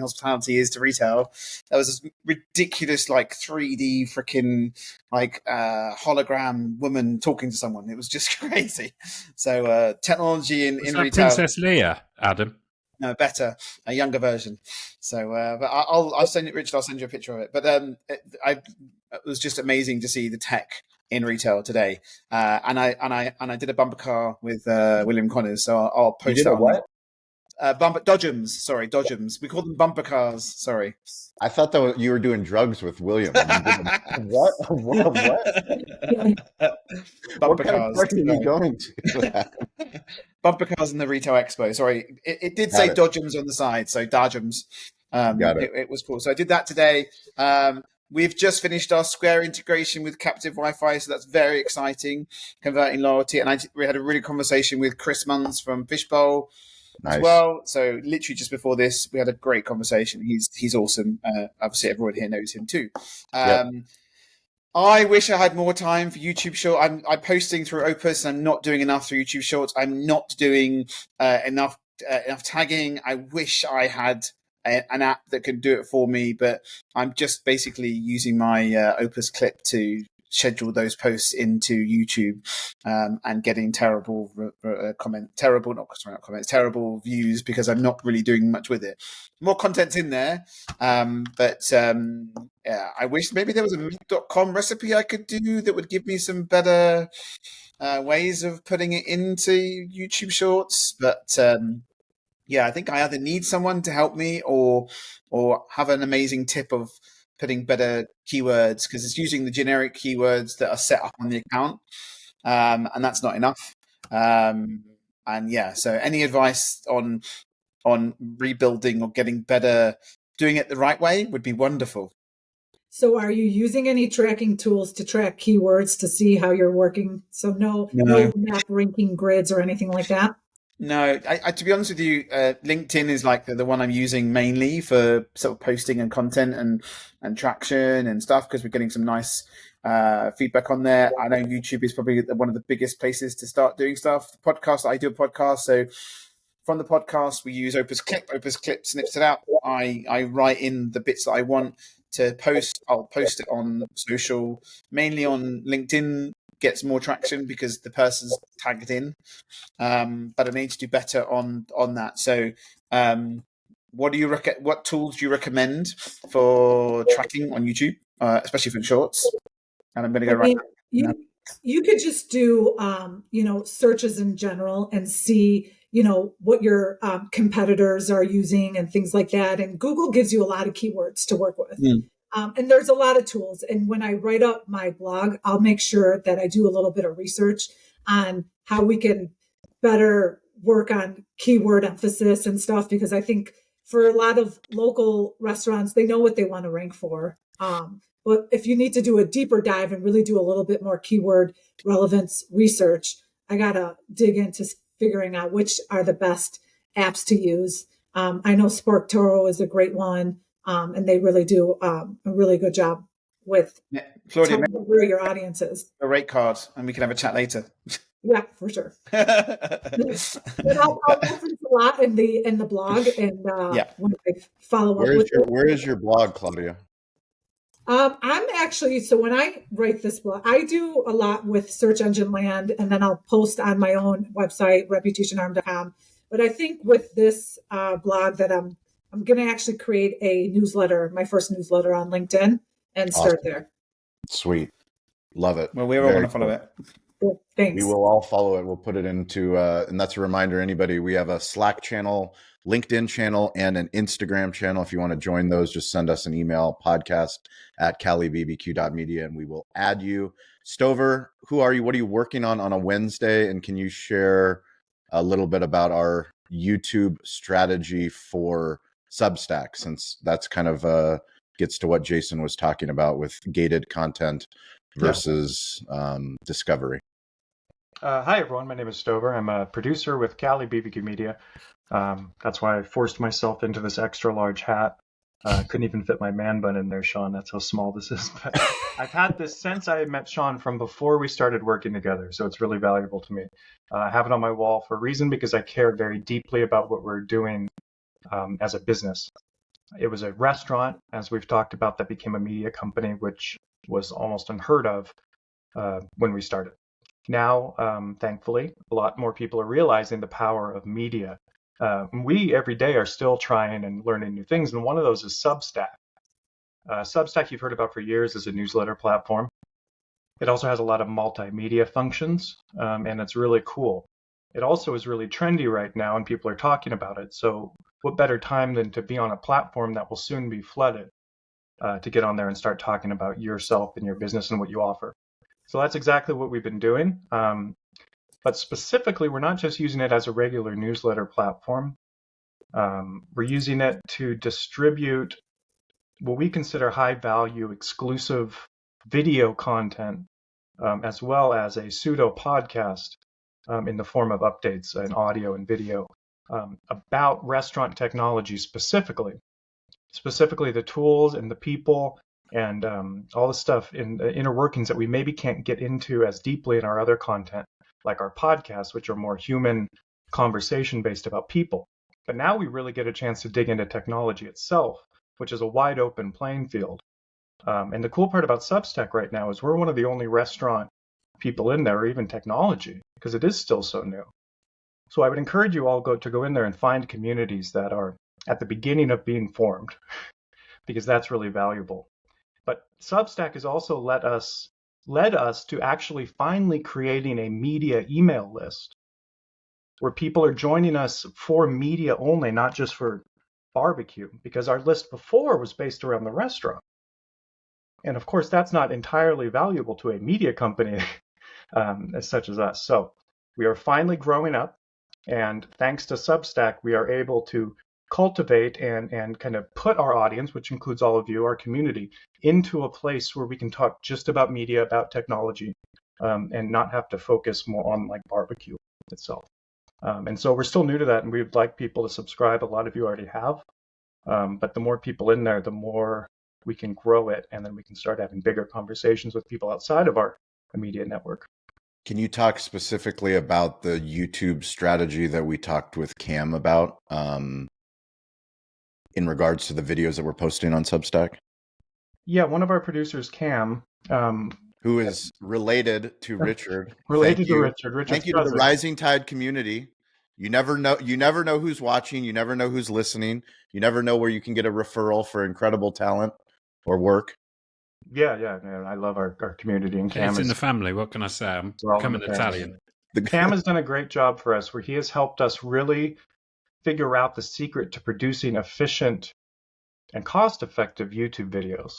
hospitality is to retail. There was this ridiculous 3D freaking hologram woman talking to someone. It was just crazy. So technology in retail. Princess Leia, Adam? No, better, a younger version. So, but I'll send it, Richard. I'll send you a picture of it. But it was just amazing to see the tech in retail today. And I did a bumper car with William Connors. So I'll post that. What? Dodgems. Sorry, Dodgems. We call them bumper cars. Sorry. I thought that you were doing drugs with William. What? What kind of party are you going to? Bumper cars in the Retail Expo. Sorry, it did say Dodgems on the side, so Dodgems. Got it. It was cool. So I did that today. We've just finished our Square integration with captive Wi-Fi, so that's very exciting, converting loyalty. And we had a really conversation with Chris Munns from Fishbowl as well. So literally just before this, we had a great conversation. He's awesome. Obviously, everyone here knows him too. I wish I had more time for YouTube Short. I'm posting through Opus, and I'm not doing enough through YouTube Shorts. I'm not doing enough tagging. I wish I had an app that could do it for me, but I'm just basically using my Opus clip to schedule those posts into YouTube and getting terrible terrible views because I'm not really doing much with it. More content's in there, but I wish maybe there was a meat.com recipe I could do that would give me some better ways of putting it into YouTube Shorts. But I think I either need someone to help me or have an amazing tip of putting better keywords, because it's using the generic keywords that are set up on the account, and that's not enough. So any advice on rebuilding or getting better, doing it the right way would be wonderful. So are you using any tracking tools to track keywords to see how you're working? So no map ranking grids or anything like that? No, I to be honest with you, LinkedIn is like the one I'm using mainly for sort of posting and content and traction and stuff, because we're getting some nice feedback on there. I know YouTube is probably one of the biggest places to start doing stuff. The podcast, I do a podcast, so from the podcast we use Opus Clip. Opus Clip snips it out. I write in the bits that I want to post. I'll post it on social, mainly on LinkedIn. Gets more traction because the person's tagged in, but I need to do better on that. So what tools do you recommend for tracking on YouTube, especially for shorts? And I'm going to go you could just do searches in general and see what your competitors are using and things like that, and Google gives you a lot of keywords to work with. And there's a lot of tools. And when I write up my blog, I'll make sure that I do a little bit of research on how we can better work on keyword emphasis and stuff, because I think for a lot of local restaurants, they know what they want to rank for. But if you need to do a deeper dive and really do a little bit more keyword relevance research, I got to dig into figuring out which are the best apps to use. I know SparkToro is a great one. And they really do a really good job with Claudia, where your audience is. A rate card, and we can have a chat later. Yeah, for sure. But I'll reference a lot in the blog, and when I follow up with it. Where is your blog, Claudia? I'm actually, so when I write this blog, I do a lot with search engine land, and then I'll post on my own website, reputationarm.com. But I think with this blog that I'm going to actually create a newsletter, my first newsletter on LinkedIn, and start there. Sweet. Love it. Well, we all want to follow it. Cool. Thanks. We will all follow it. We'll put it into, and that's a reminder, anybody, we have a Slack channel, LinkedIn channel, and an Instagram channel. If you want to join those, just send us an email, podcast@calibbq.media, and we will add you. Stover, who are you? What are you working on a Wednesday? And can you share a little bit about our YouTube strategy for Substack, since that's kind of gets to what Jason was talking about with gated content versus discovery. Hi, everyone. My name is Stover. I'm a producer with Cali BBQ Media. That's why I forced myself into this extra large hat. Couldn't even fit my man bun in there, Shawn. That's how small this is. But I've had this since I met Shawn from before we started working together, so it's really valuable to me. I have it on my wall for a reason, because I care very deeply about what we're doing as a business. It was a restaurant, as we've talked about, that became a media company, which was almost unheard of when we started. Now, thankfully, a lot more people are realizing the power of media. We every day are still trying and learning new things, and one of those is Substack. Substack, you've heard about for years, is a newsletter platform. It also has a lot of multimedia functions, and it's really cool. It also is really trendy right now, and people are talking about it. So what better time than to be on a platform that will soon be flooded to get on there and start talking about yourself and your business and what you offer. So that's exactly what we've been doing. But specifically, we're not just using it as a regular newsletter platform. We're using it to distribute what we consider high value exclusive video content, as well as a pseudo podcast in the form of updates in audio and video about restaurant technology specifically the tools and the people and all the stuff in the inner workings that we maybe can't get into as deeply in our other content, like our podcasts, which are more human conversation based about people. But now we really get a chance to dig into technology itself, which is a wide open playing field. And the cool part about Substack right now is we're one of the only restaurant people in there, or even technology, because it is still so new. So I would encourage you all to go in there and find communities that are at the beginning of being formed, because that's really valuable. But Substack has also led us to actually finally creating a media email list where people are joining us for media only, not just for barbecue, because our list before was based around the restaurant. And of course, that's not entirely valuable to a media company as such as us. So we are finally growing up, and thanks to Substack, we are able to cultivate and kind of put our audience, which includes all of you, our community, into a place where we can talk just about media, about technology, and not have to focus more on like barbecue itself. And so we're still new to that, and we'd like people to subscribe. A lot of you already have, but the more people in there, the more we can grow it, and then we can start having bigger conversations with people outside of our immediate network. Can you talk specifically about the YouTube strategy that we talked with Cam about in regards to the videos that we're posting on Substack? Yeah, one of our producers, Cam, who is related to Richard. Related to Richard. Thank you to the Rising Tide community. You never know who's watching. You never know who's listening. You never know where you can get a referral for incredible talent or work. Yeah. I love our community. And Cam it's in the family. What can I say? I'm becoming Italian. Cam has done a great job for us, where he has helped us really figure out the secret to producing efficient and cost-effective YouTube videos.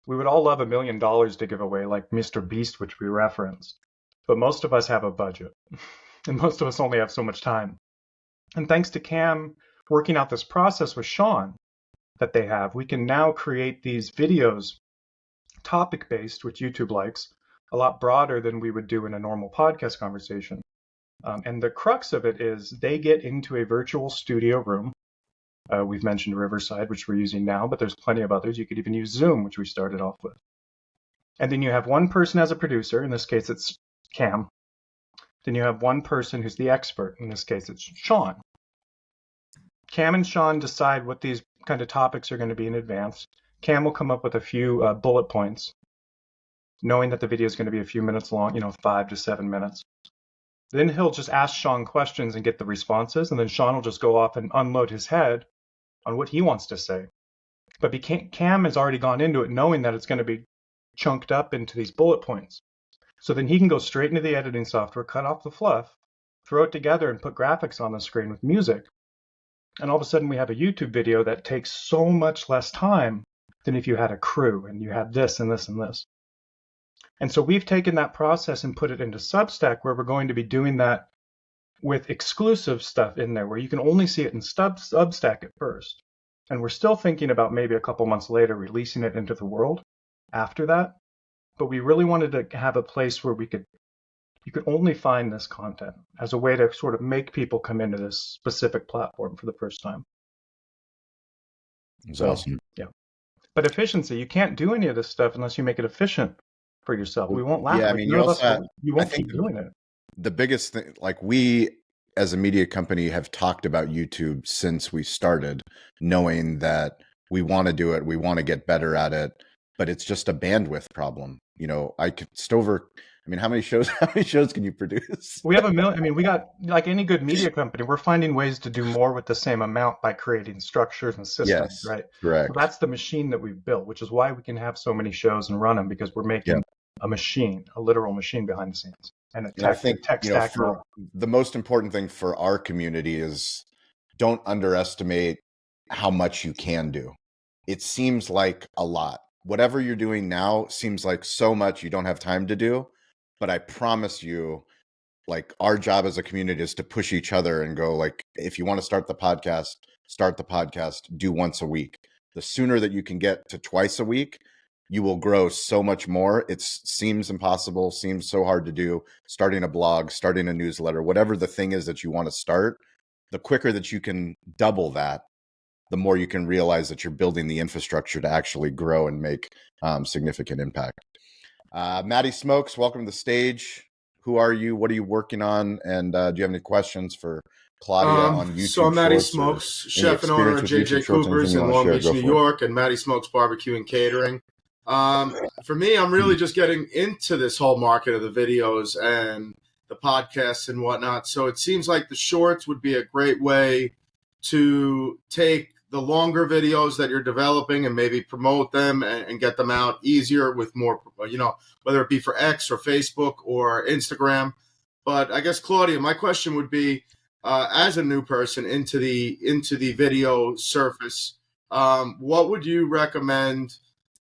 We would all love $1 million to give away, like Mr. Beast, which we referenced. But most of us have a budget, and most of us only have so much time. And thanks to Cam working out this process with Shawn that they have, we can now create these videos topic-based, which YouTube likes, a lot broader than we would do in a normal podcast conversation. And the crux of it is they get into a virtual studio room. We've mentioned Riverside, which we're using now, but there's plenty of others. You could even use Zoom, which we started off with. And then you have one person as a producer. In this case, it's Cam. Then you have one person who's the expert. In this case, it's Shawn. Cam and Shawn decide what these kind of topics are going to be in advance. Cam will come up with a few bullet points, knowing that the video is going to be a few minutes long, 5 to 7 minutes. Then he'll just ask Shawn questions and get the responses, and then Shawn will just go off and unload his head on what he wants to say. But Cam has already gone into it knowing that it's going to be chunked up into these bullet points. So then he can go straight into the editing software, cut off the fluff, throw it together, and put graphics on the screen with music. And all of a sudden we have a YouTube video that takes so much less time than if you had a crew and you had this and this and this. And so we've taken that process and put it into Substack, where we're going to be doing that with exclusive stuff in there where you can only see it in Substack at first. And we're still thinking about maybe a couple months later releasing it into the world after that. But we really wanted to have a place where you could only find this content as a way to sort of make people come into this specific platform for the first time. It's awesome. Yeah. But efficiency, you can't do any of this stuff unless you make it efficient for yourself. We won't laugh. Yeah, I Like, mean, none of us you won't keep doing it. The biggest thing, like we as a media company have talked about YouTube since we started, knowing that we want to do it, we want to get better at it, but it's just a bandwidth problem. You know, I mean, how many shows can you produce? We have a million. I mean, we got, like any good media company, we're finding ways to do more with the same amount by creating structures and systems, Yes, right? correct. So that's the machine that we've built, which is why we can have so many shows and run them, because we're making a machine, a literal machine behind the scenes. And I think, you know, for the most important thing for our community is don't underestimate how much you can do. It seems like a lot. Whatever you're doing now seems like so much you don't have time to do. But I promise you, like, our job as a community is to push each other and go, like, if you want to start the podcast, do once a week. The sooner that you can get to twice a week, you will grow so much more. It seems impossible, seems so hard to do. Starting a blog, starting a newsletter, whatever the thing is that you want to start, the quicker that you can double that, the more you can realize that you're building the infrastructure to actually grow and make significant impact. Maddie Smokes, welcome to the stage. Who are you? What are you working on? And do you have any questions for Claudia on YouTube? So I'm Maddie Smokes, chef and owner of JJ Cooper's in Long Beach, New York, and Maddie Smokes Barbecue and Catering. For me, I'm really just getting into this whole market of the videos and the podcasts and whatnot. So it seems like the shorts would be a great way to take the longer videos that you're developing and maybe promote them and get them out easier with more, whether it be for X or Facebook or Instagram. But I guess, Claudia, my question would be, as a new person into the video surface, what would you recommend?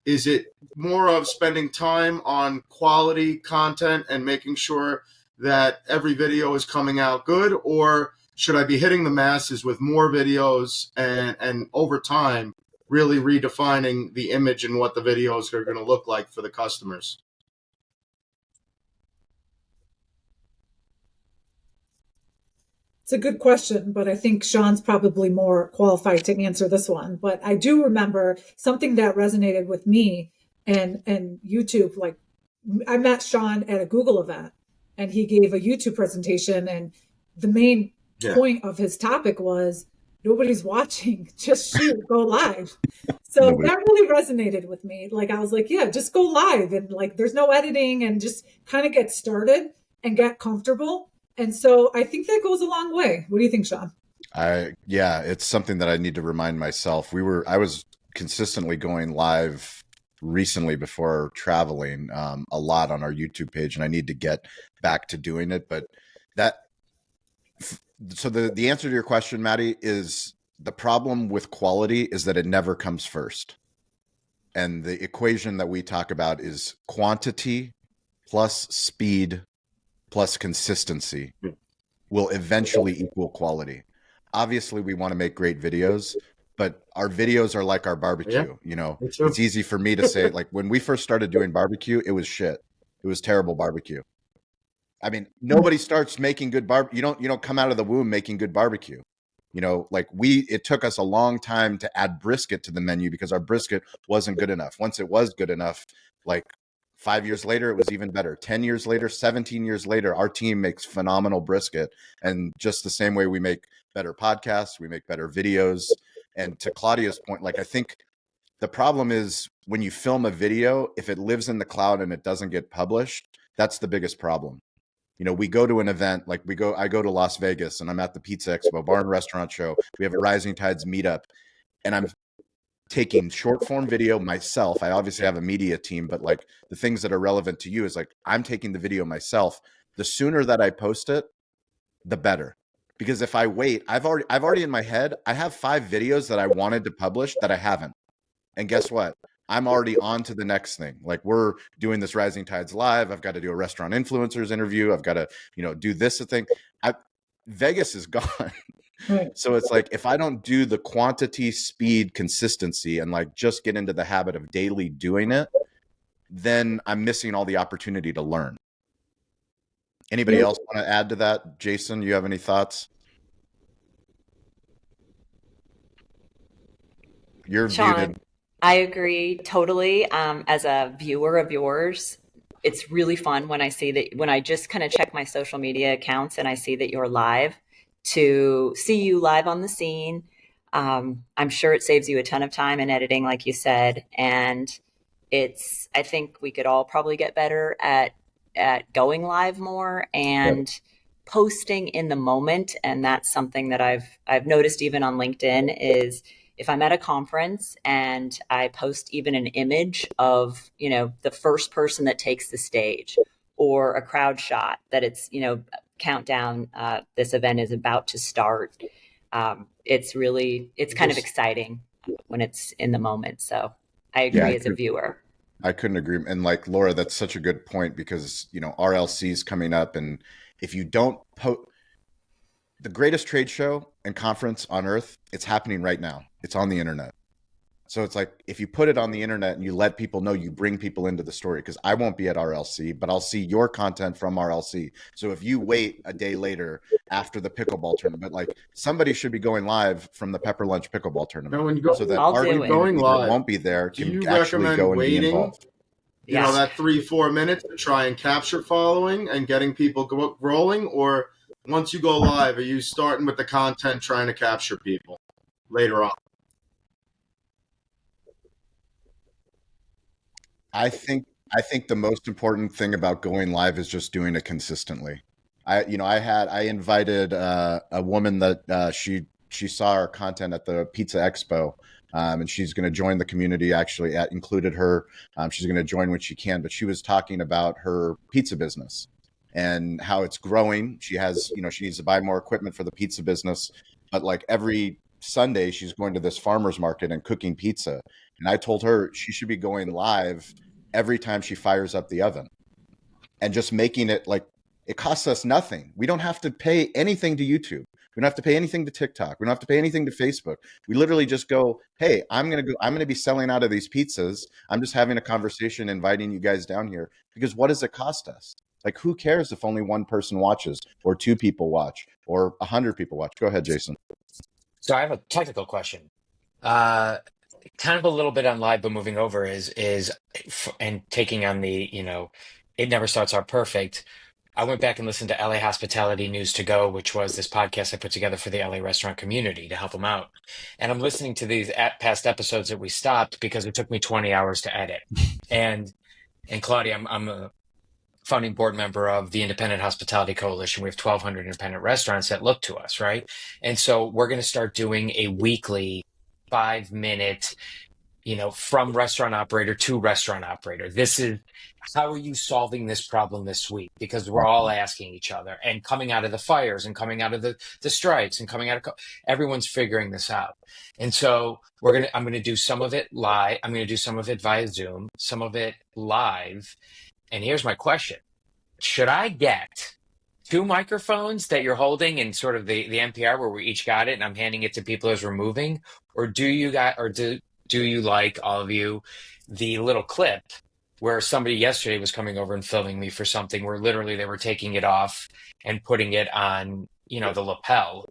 Is it more of spending time on quality content and making sure that every video is coming out good, or should I be hitting the masses with more videos and over time really redefining the image and what the videos are going to look like for the customers? It's a good question, but I think Shawn's probably more qualified to answer this one. But I do remember something that resonated with me and YouTube. Like, I met Shawn at a Google event, and he gave a YouTube presentation, and the main point of his topic was nobody's watching, just shoot, go live. So that really resonated with me. Like, I was like, yeah, just go live, and like there's no editing, and just kind of get started and get comfortable. And so I think that goes a long way. What do you think, Shawn? It's something that I need to remind myself. I was consistently going live recently before traveling a lot on our YouTube page, and I need to get back to doing it. But so the answer to your question, Maddie, is the problem with quality is that it never comes first. And the equation that we talk about is quantity plus speed plus consistency will eventually equal quality. Obviously, we want to make great videos, but our videos are like our barbecue. It's easy for me to say, like, when we first started doing barbecue, it was shit. It was terrible barbecue. I mean, nobody starts making good barbecue. You don't come out of the womb making good barbecue. It took us a long time to add brisket to the menu because our brisket wasn't good enough. Once it was good enough, like 5 years later, it was even better. 10 years later, 17 years later, our team makes phenomenal brisket. And just the same way we make better podcasts, we make better videos. And to Claudia's point, like, I think the problem is when you film a video, if it lives in the cloud and it doesn't get published, that's the biggest problem. We go to an event, like I go to Las Vegas and I'm at the Pizza Expo Bar and Restaurant Show. We have a Rising Tides meetup, and I'm taking short form video myself. I obviously have a media team, but like the things that are relevant to you is like I'm taking the video myself. The sooner that I post it, the better. Because if I wait, I've already in my head, I have 5 videos that I wanted to publish that I haven't. And guess what? I'm already on to the next thing. Like, we're doing this Rising Tides live. I've got to do a restaurant influencers interview. I've got to, do this thing. Vegas is gone. Right. So it's like, if I don't do the quantity, speed, consistency, and like just get into the habit of daily doing it, then I'm missing all the opportunity to learn. Anybody else want to add to that? Jason, you have any thoughts? You're Shawn, muted. I agree totally. As a viewer of yours, it's really fun when I see that, when I just kind of check my social media accounts and I see that you're live, to see you live on the scene. I'm sure it saves you a ton of time in editing, like you said. And I think we could all probably get better at going live more and posting in the moment. And that's something that I've noticed even on LinkedIn is, if I'm at a conference and I post even an image of, the first person that takes the stage, or a crowd shot that it's, countdown, this event is about to start. It's kind of exciting when it's in the moment. So I agree as a viewer. I couldn't agree. And like, Laura, that's such a good point, because, RLC is coming up. And if you don't the greatest trade show and conference on earth, it's happening right now. It's on the internet. So it's like, if you put it on the internet and you let people know, you bring people into the story, because I won't be at RLC, but I'll see your content from RLC. So if you wait a day later after the pickleball tournament, like, somebody should be going live from the Pepper Lunch pickleball tournament, so that our community going live, that won't be there do can you actually recommend go and waiting, be involved. That 3-4 minutes to try and capture following and getting people rolling? Or once you go live, are you starting with the content trying to capture people later on? I think the most important thing about going live is just doing it consistently. I invited a woman that she saw our content at the Pizza Expo, and she's going to join the community. Actually, included her. She's going to join when she can. But she was talking about her pizza business and how it's growing. She has, she needs to buy more equipment for the pizza business, but like every Sunday she's going to this farmer's market and cooking pizza. And I told her she should be going live every time she fires up the oven, and just making it like, it costs us nothing. We don't have to pay anything to YouTube. We don't have to pay anything to TikTok. We don't have to pay anything to Facebook. We literally just go, hey, I'm going to be selling out of these pizzas. I'm just having a conversation, inviting you guys down here, because what does it cost us? Like, who cares if only one person watches, or 2 people watch, or 100 people watch? Go ahead, Jason. So I have a technical question. Kind of a little bit on live, but moving over and taking on the, it never starts out perfect. I went back and listened to LA Hospitality News to Go, which was this podcast I put together for the LA restaurant community to help them out. And I'm listening to these past episodes that we stopped because it took me 20 hours to edit. And Claudia, I'm a founding board member of the Independent Hospitality Coalition. We have 1,200 independent restaurants that look to us, right? And so we're going to start doing a weekly 5-minute, from restaurant operator to restaurant operator. This is, how are you solving this problem this week? Because we're all asking each other, and coming out of the fires and coming out of the strikes and coming out of, everyone's figuring this out. And so I'm going to do some of it live. I'm going to do some of it via Zoom, some of it live. And here's my question. Should I get 2 microphones that you're holding in sort of the NPR where we each got it and I'm handing it to people as we're moving? Or do you like, all of you, the little clip where somebody yesterday was coming over and filming me for something where literally they were taking it off and putting it on, the lapel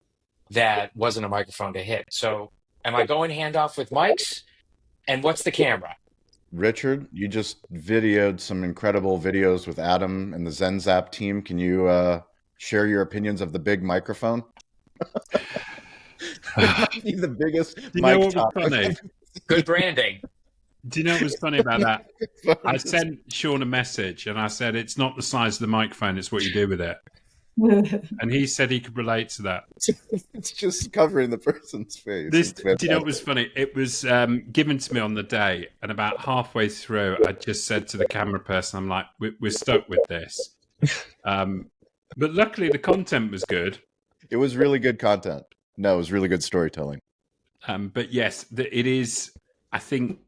that wasn't a microphone to hit? So am I going handoff with mics? And what's the camera? Richard, you just videoed some incredible videos with Adam and the ZenZap team. Can you share your opinions of the big microphone? It might be the biggest mic top. Funny? Good branding. Do you know what was funny about that? I sent Shawn a message and I said, it's not the size of the microphone, it's what you do with it. And he said he could relate to that. It's just covering the person's face. Do you know what was funny? It was given to me on the day, and about halfway through, I just said to the camera person, I'm like, we're stuck with this. But luckily, the content was good. It was really good content. No, it was really good storytelling. But yes, it is, I think,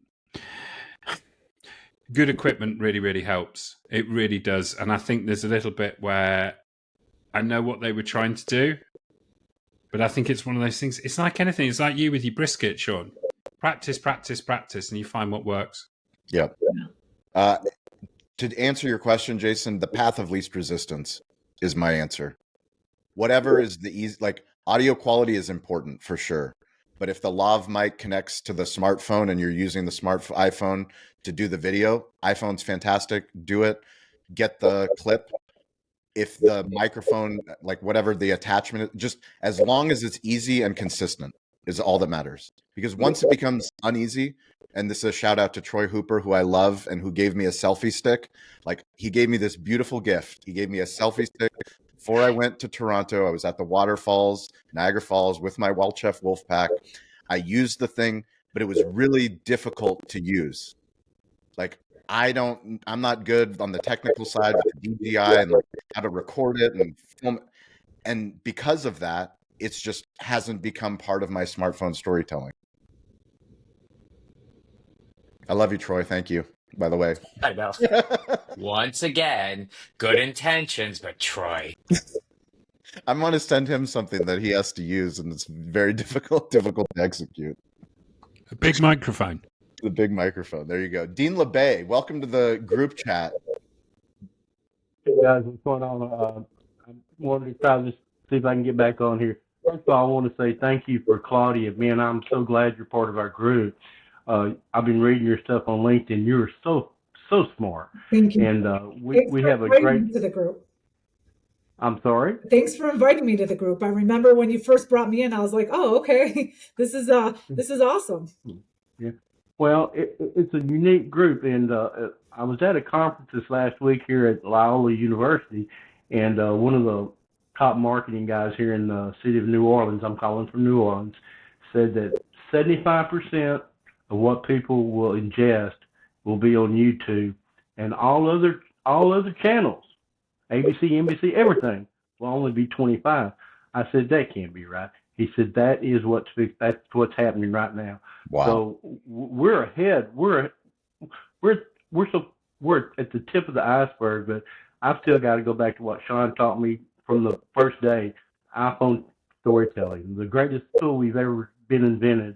good equipment really, really helps. It really does. And I think there's a little bit where I know what they were trying to do, But I think it's one of those things. It's like anything. It's like you with your brisket, Shawn. Practice, practice, practice, and you find what works. Yep. To answer your question, Jason, the path of least resistance is my answer. Whatever is the easy, like audio quality is important for sure. But if the lav mic connects to the smartphone and you're using the iPhone to do the video, iPhone's fantastic. Do it. Get the clip. If the microphone, like whatever the attachment is, just as long as it's easy and consistent is all that matters. Because once it becomes uneasy, and this is a shout out to Troy Hooper, who I love and who gave me a selfie stick. Like, he gave me this beautiful gift. He gave me a selfie stick before I went to Toronto. I was at the waterfalls, Niagara Falls, with my Walchef wolf pack. I used the thing, but it was really difficult to use. Like, I'm not good on the technical side with the DJI and like how to record it and film it. And because of that, it's just hasn't become part of my smartphone storytelling. I love you, Troy. Thank you, by the way. I know. Once again, good intentions, but Troy. I'm going to send him something that he has to use, and it's very difficult to execute. A big microphone. The big microphone. There you go. Dean LeBay, welcome to the group chat. Hey guys, what's going on? I wanted to try to see if I can get back on here. First of all, I want to say thank you for Claudia. Man, I'm so glad you're part of our group. I've been reading your stuff on LinkedIn. You're so smart. Thank you. And we have a great to the group. I'm sorry? Thanks for inviting me to the group. I remember when you first brought me in, I was like, oh, okay. This is awesome. Yeah. Well, it's a unique group, and I was at a conference this last week here at Loyola University, and one of the top marketing guys here in the city of New Orleans, I'm calling from New Orleans, said that 75% of what people will ingest will be on YouTube, and all other channels, ABC, NBC, everything, will only be 25. I said, that can't be right. He said, that's what's happening right now. Wow. So we're ahead. We're at the tip of the iceberg, but I've still got to go back to what Shawn taught me from the first day, iPhone storytelling. The greatest tool we've ever been invented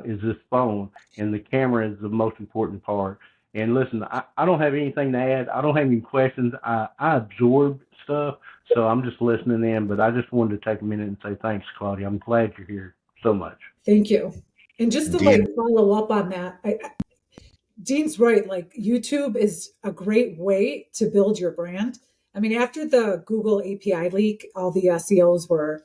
is this phone, and the camera is the most important part. And listen, I don't have anything to add. I don't have any questions. I absorb stuff, so I'm just listening in. But I just wanted to take a minute and say thanks, Claudia. I'm glad you're here so much. Thank you. And just to follow up on that, Dean's right. Like, YouTube is a great way to build your brand. I mean, after the Google API leak, all the SEOs were,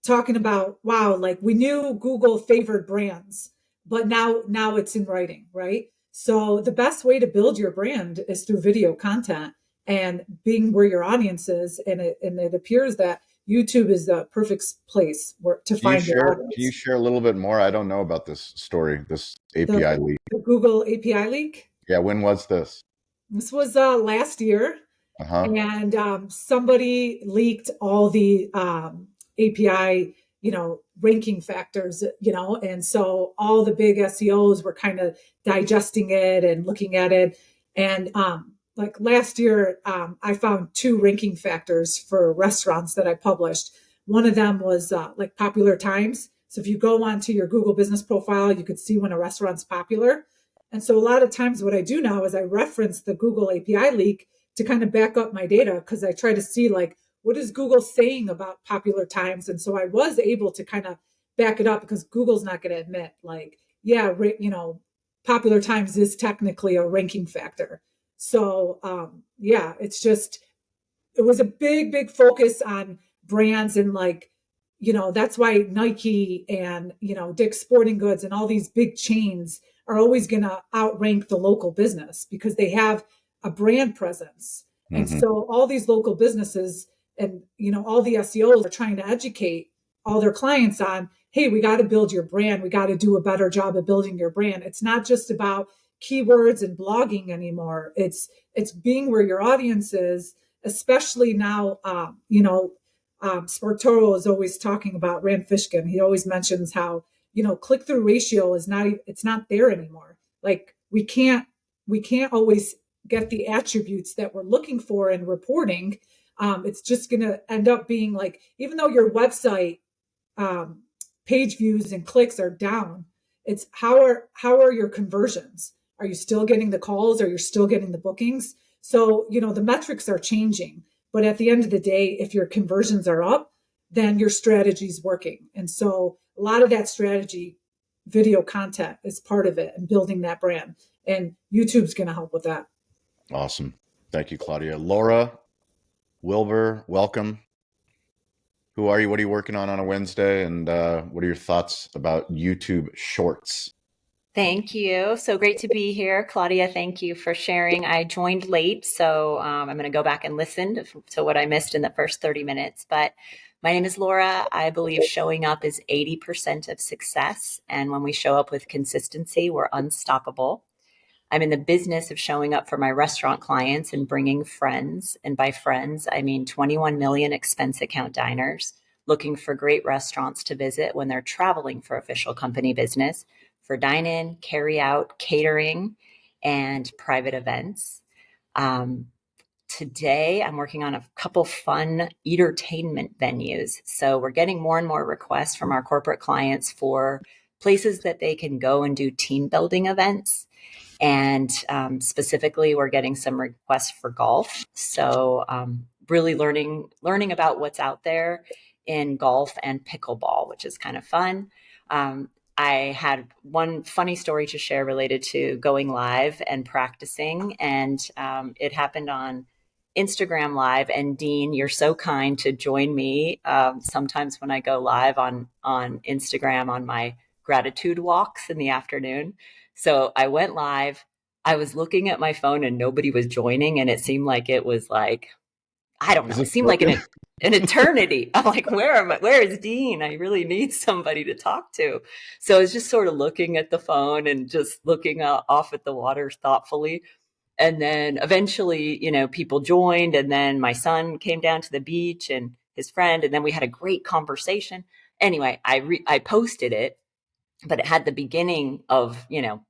talking about, wow, like we knew Google favored brands, but now it's in writing, right? So the best way to build your brand is through video content and being where your audience is. And it appears that YouTube is the perfect place to find your audience. Can you share a little bit more? I don't know about this story, this API leak. The Google API leak? Yeah, when was this? This was last year. Uh-huh. And somebody leaked all the API, ranking factors, and so all the big SEOs were kind of digesting it and looking at it. And like last year, I found 2 ranking factors for restaurants that I published. One of them was like popular times. So if you go onto your Google business profile, you could see when a restaurant's popular. And so a lot of times what I do now is I reference the Google API leak to kind of back up my data, because I try to see like, what is Google saying about popular times? And so I was able to kind of back it up, because Google's not going to admit like, yeah, popular times is technically a ranking factor. So it was a big focus on brands, and like, that's why Nike and, Dick's Sporting Goods and all these big chains are always going to outrank the local business, because they have a brand presence. Mm-hmm. And so all these local businesses and, all the SEOs are trying to educate all their clients on, hey, we got to build your brand. We got to do a better job of building your brand. It's not just about keywords and blogging anymore. It's being where your audience is, especially now. Sportoro is always talking about Rand Fishkin. He always mentions how, click-through ratio it's not there anymore. Like we can't always get the attributes that we're looking for in reporting It's just going to end up being like, even though your website page views and clicks are down, it's how are your conversions? Are you still getting the calls? Are you still getting the bookings? So, the metrics are changing. But at the end of the day, if your conversions are up, then your strategy is working. And so a lot of that strategy, video content is part of it and building that brand. And YouTube's going to help with that. Awesome. Thank you, Claudia. Laura, Wilbur, welcome. Who are you? What are you working on a Wednesday? And what are your thoughts about YouTube Shorts? Thank you. So great to be here. Claudia, thank you for sharing. I joined late, so I'm going to go back and listen to what I missed in the first 30 minutes. But my name is Laura. I believe showing up is 80% of success. And when we show up with consistency, we're unstoppable. I'm in the business of showing up for my restaurant clients and bringing friends. And by friends, I mean 21 million expense account diners looking for great restaurants to visit when they're traveling for official company business, for dine-in, carry-out, catering, and private events. Today, I'm working on a couple fun entertainment venues. So we're getting more and more requests from our corporate clients for places that they can go and do team building events. And specifically, we're getting some requests for golf. So really learning about what's out there in golf and pickleball, which is kind of fun. I had one funny story to share related to going live and practicing. And it happened on Instagram Live. And Dean, you're so kind to join me sometimes when I go live on Instagram on my gratitude walks in the afternoon. So I went live. I was looking at my phone and nobody was joining. And it seemed like it was like, I don't know. It seemed like an eternity. I'm like, where is Dean? I really need somebody to talk to. So I was just sort of looking at the phone and just looking off at the water thoughtfully. And then eventually, people joined. And then my son came down to the beach and his friend. And then we had a great conversation. Anyway, I posted it, but it had the beginning of,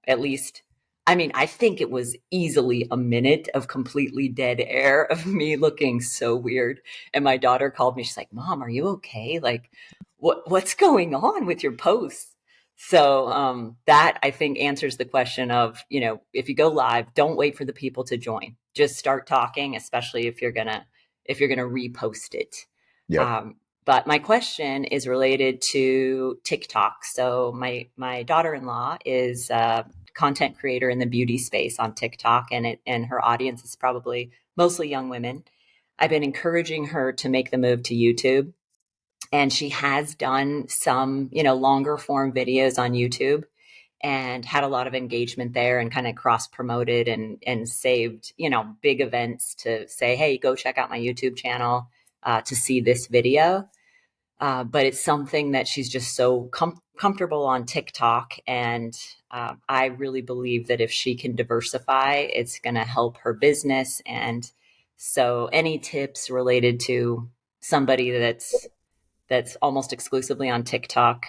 at least, I think it was easily a minute of completely dead air of me looking so weird. And my daughter called me. She's like, Mom, are you okay? Like, what's going on with your posts? So that I think answers the question of, if you go live, don't wait for the people to join. Just start talking, especially if you're gonna repost it. Yep. But my question is related to TikTok. So my daughter-in-law is a content creator in the beauty space on TikTok, and her audience is probably mostly young women. I've been encouraging her to make the move to YouTube, and she has done some, longer form videos on YouTube and had a lot of engagement there and kind of cross promoted and saved, big events to say, hey, go check out my YouTube channel to see this video. But it's something that she's just so comfortable on TikTok. And I really believe that if she can diversify, it's going to help her business. And so any tips related to somebody that's almost exclusively on TikTok,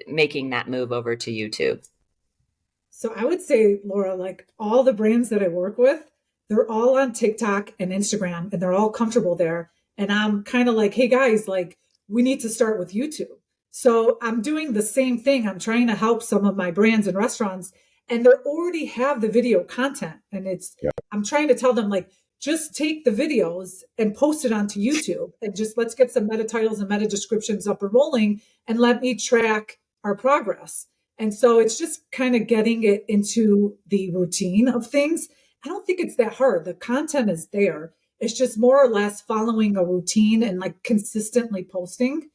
making that move over to YouTube? So I would say, Laura, like all the brands that I work with, they're all on TikTok and Instagram, and they're all comfortable there. And I'm kind of like, hey guys, like we need to start with YouTube. So I'm doing the same thing. I'm trying to help some of my brands and restaurants, and they already have the video content. And I'm trying to tell them, like, just take the videos and post it onto YouTube, and just let's get some meta titles and meta descriptions up and rolling, and let me track our progress. And so it's just kind of getting it into the routine of things. I don't think it's that hard. The content is there. It's just more or less following a routine and like consistently posting,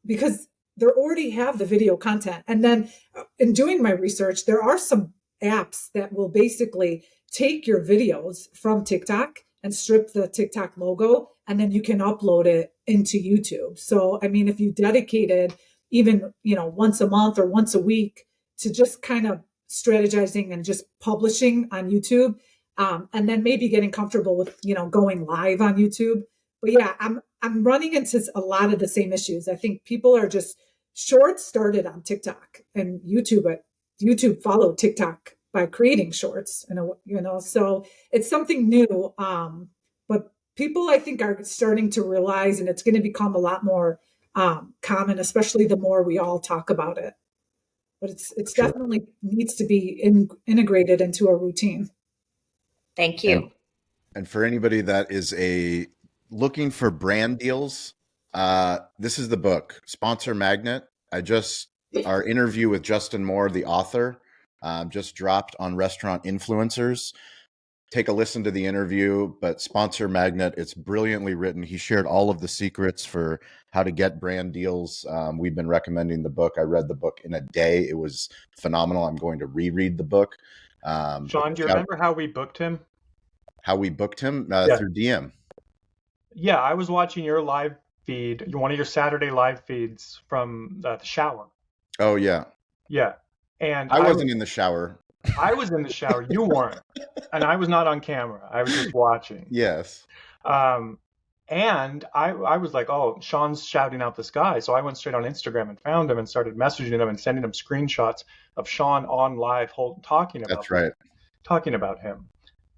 because they already have the video content. And then in doing my research, there are some apps that will basically take your videos from TikTok and strip the TikTok logo, and then you can upload it into YouTube. So, I mean, if you dedicated even, once a month or once a week to just kind of strategizing and just publishing on YouTube, and then maybe getting comfortable with, going live on YouTube. But yeah, I'm running into a lot of the same issues. I think people are just shorts started on TikTok and YouTube followed TikTok by creating shorts, so it's something new. But people I think are starting to realize, and it's going to become a lot more common, especially the more we all talk about it. But it's Sure. definitely needs to be integrated into a routine. Thank you. And for anybody that is looking for brand deals, this is the book, Sponsor Magnet. Our interview with Justin Moore, the author, just dropped on restaurant influencers. Take a listen to the interview, but Sponsor Magnet, it's brilliantly written. He shared all of the secrets for how to get brand deals. We've been recommending the book. I read the book in a day. It was phenomenal. I'm going to reread the book. Shawn, do you remember how we booked him? How we booked him? Through DM. Yeah, I was watching your live feed, one of your Saturday live feeds from the shower. Oh, yeah. Yeah. And I wasn't in the shower. I was in the shower. You weren't. And I was not on camera. I was just watching. Yes. And I was like, oh, Shawn's shouting out this guy. So I went straight on Instagram and found him and started messaging him and sending him screenshots of Shawn on live talking about him.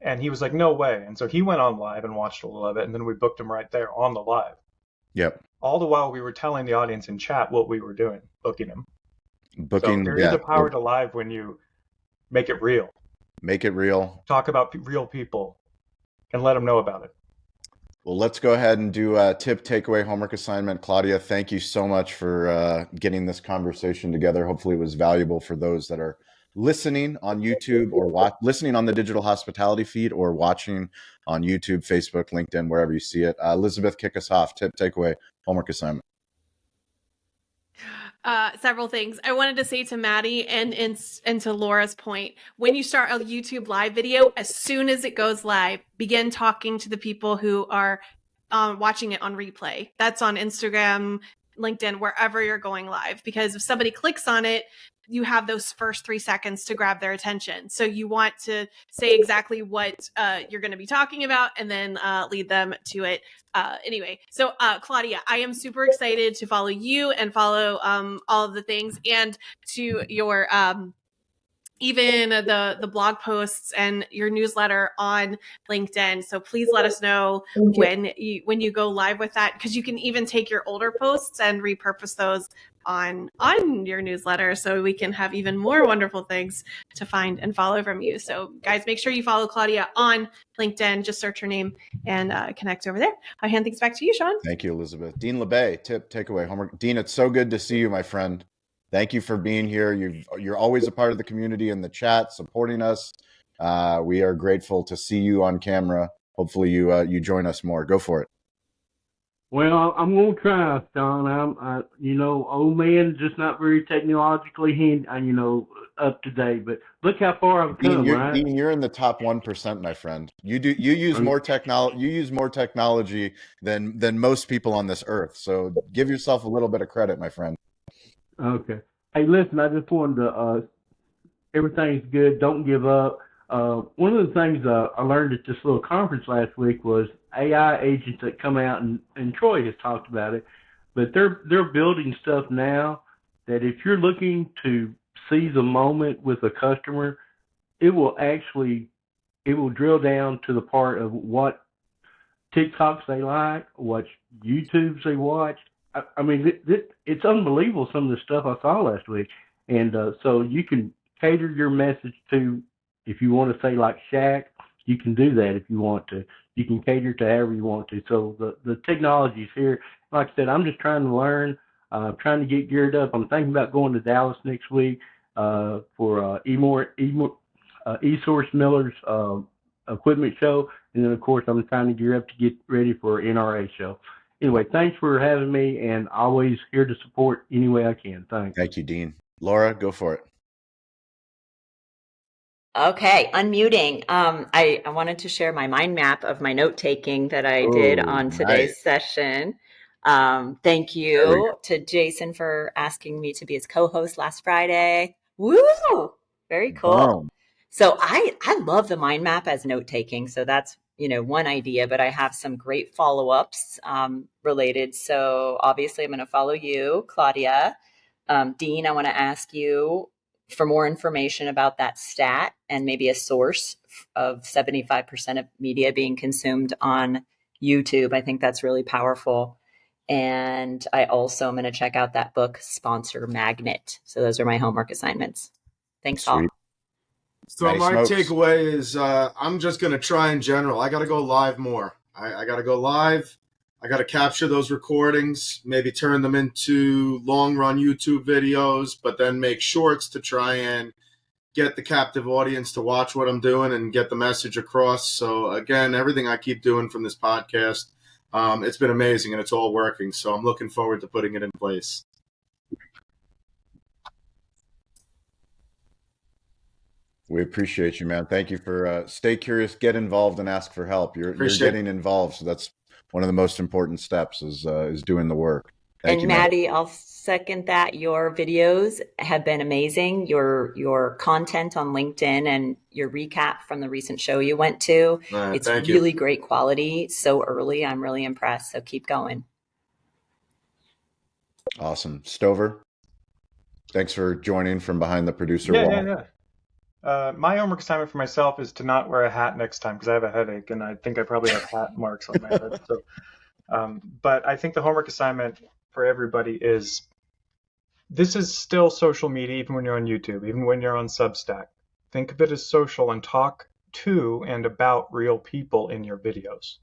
And he was like, no way. And so he went on live and watched a little of it. And then we booked him right there on the live. Yep. All the while we were telling the audience in chat what we were doing, booking him. So there is a power to live when you make it real. Make it real. Talk about real people and let them know about it. Well, let's go ahead and do a tip, takeaway, homework assignment. Claudia, thank you so much for getting this conversation together. Hopefully it was valuable for those that are listening on YouTube or listening on the digital hospitality feed or watching on YouTube, Facebook, LinkedIn, wherever you see it. Elizabeth, kick us off. Tip, takeaway, homework assignment. Several things I wanted to say to Maddie and to Laura's point. When you start a YouTube live video, as soon as it goes live, begin talking to the people who are watching it on replay. That's on Instagram, LinkedIn, wherever you're going live. Because if somebody clicks on it, you have those first 3 seconds to grab their attention. So you want to say exactly what you're going to be talking about and then lead them to it. Anyway, so Claudia, I am super excited to follow you and follow all of the things, and to your even the blog posts and your newsletter on LinkedIn. So please let us know when you go live with that, because you can even take your older posts and repurpose those on your newsletter, so we can have even more wonderful things to find and follow from you. So guys, make sure you follow Claudia on LinkedIn. Just search her name and connect over there. I hand things back to you, Shawn. Thank you, Elizabeth. Dean LeBay, tip, takeaway, homework. Dean, it's so good to see you, my friend. Thank you for being here. You're always a part of the community in the chat, supporting us. We are grateful to see you on camera. Hopefully you join us more. Go for it. Well, I'm going to try, Shawn. I'm old man, just not very technologically up to date. But look how far I've come, right? Dean, you're in the top 1%, my friend. You use more technology. You use more technology than most people on this earth. So give yourself a little bit of credit, my friend. Okay. Hey, listen, I just wanted to, everything's good. Don't give up. One of the things I learned at this little conference last week was AI agents that come out, and Troy has talked about it, but they're building stuff now that if you're looking to seize a moment with a customer, it will drill down to the part of what TikToks they like, what YouTubes they watch. I mean, it's unbelievable some of the stuff I saw last week. And so you can cater your message to, if you want to say like Shaq, you can do that if you want to. You can cater to however you want to. So the technology is here. Like I said, I'm just trying to learn, trying to get geared up. I'm thinking about going to Dallas next week for eSource Miller's equipment show. And then, of course, I'm trying to gear up to get ready for NRA show. Anyway, thanks for having me, and always here to support any way I can. Thanks. Thank you, Dean. Laura, go for it. Okay, unmuting. I wanted to share my mind map of my note taking that I did on today's session. Thank you to Jason for asking me to be his co-host last Friday. Woo! Very cool. So I love the mind map as note taking. So that's one idea, but I have some great follow-ups related. So obviously I'm going to follow you, Claudia. Dean, I want to ask you for more information about that stat and maybe a source of 75% of media being consumed on YouTube. I think that's really powerful. And I also am going to check out that book, Sponsor Magnet. So those are my homework assignments. Thanks, Sweet. all. So Matty my Smokes. takeaway is I'm just going to try in general. I got to go live more. I got to go live. I got to capture those recordings, maybe turn them into long-run YouTube videos, but then make shorts to try and get the captive audience to watch what I'm doing and get the message across. So, again, everything I keep doing from this podcast, it's been amazing and it's all working. So I'm looking forward to putting it in place. We appreciate you, man. Thank you for stay curious, get involved, and ask for help. You're getting involved, so that's one of the most important steps is doing the work. Thank you, Maddie, I'll second that. Your videos have been amazing. Your content on LinkedIn and your recap from the recent show you went to, it's really great quality. So early, I'm really impressed. So keep going. Awesome. Stover, thanks for joining from behind the producer wall. My homework assignment for myself is to not wear a hat next time because I have a headache and I think I probably have hat marks on my head. So, but I think the homework assignment for everybody is this is still social media, even when you're on YouTube, even when you're on Substack. Think of it as social and talk to and about real people in your videos.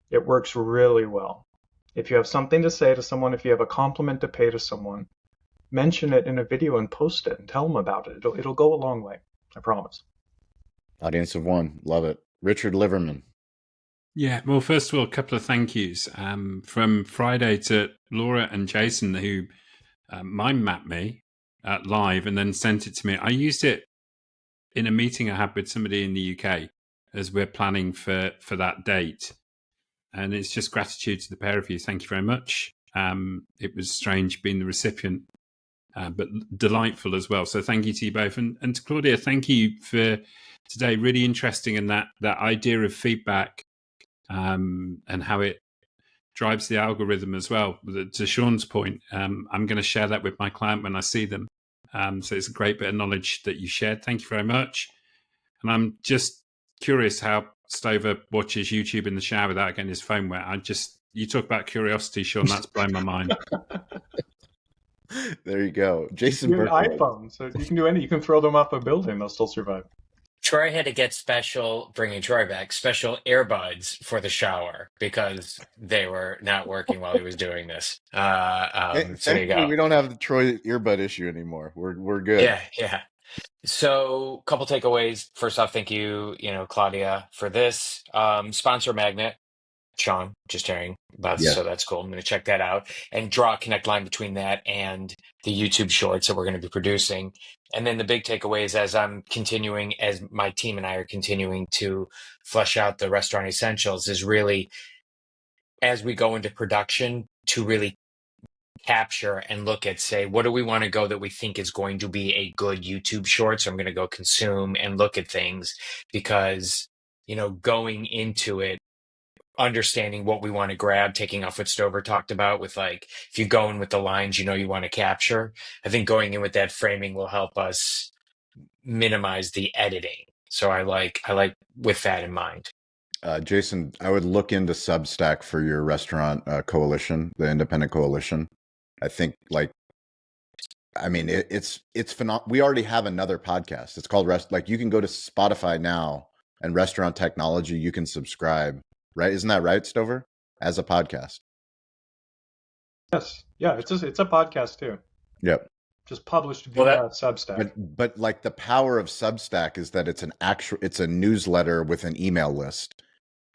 It works really well. If you have something to say to someone, if you have a compliment to pay to someone, mention it in a video and post it and tell them about it. It'll go a long way. I promise. Audience of one. Love it. Richard Liverman. Yeah, well, first of all, a couple of thank yous. From Friday to Laura and Jason, who mind mapped me live and then sent it to me. I used it in a meeting I had with somebody in the UK as we're planning for that date. And it's just gratitude to the pair of you. Thank you very much. It was strange being the recipient, but delightful as well. So thank you to you both. And to Claudia, thank you for today. Really interesting in that idea of feedback and how it drives the algorithm as well. To Shawn's point, I'm going to share that with my client when I see them. So it's a great bit of knowledge that you shared. Thank you very much. And I'm just curious how Stover watches YouTube in the shower without getting his phone wet. You talk about curiosity, Shawn, that's blown my mind. There you go. Jason You have an iPhone, so you can do anything. You can throw them off a building, they'll still survive. Troy had to get bringing Troy back, special earbuds for the shower because they were not working while he was doing this. So there you go. We don't have the Troy earbud issue anymore. We're good. Yeah. So, couple takeaways. First off, thank you, Claudia, for this. Sponsor Magnet, Shawn, just hearing about this, so that's cool. I'm going to check that out and draw a connect line between that and the YouTube shorts that we're going to be producing. And then the big takeaway is as my team and I are continuing to flesh out the restaurant essentials, is really as we go into production to really capture and look at, say, what do we want to go that we think is going to be a good YouTube short? So I'm going to go consume and look at things because, going into it, understanding what we want to grab, taking off what Stover talked about with if you go in with the lines, you want to capture, I think going in with that framing will help us minimize the editing. So I like with that in mind. Jason, I would look into Substack for your restaurant coalition, the independent coalition. I think it's phenomenal. We already have another podcast. It's called you can go to Spotify now and Restaurant Technology. You can subscribe, right? Isn't that right, Stover? As a podcast. Yes. Yeah. It's a podcast too. Yep. Just published via Substack. But the power of Substack is that it's a newsletter with an email list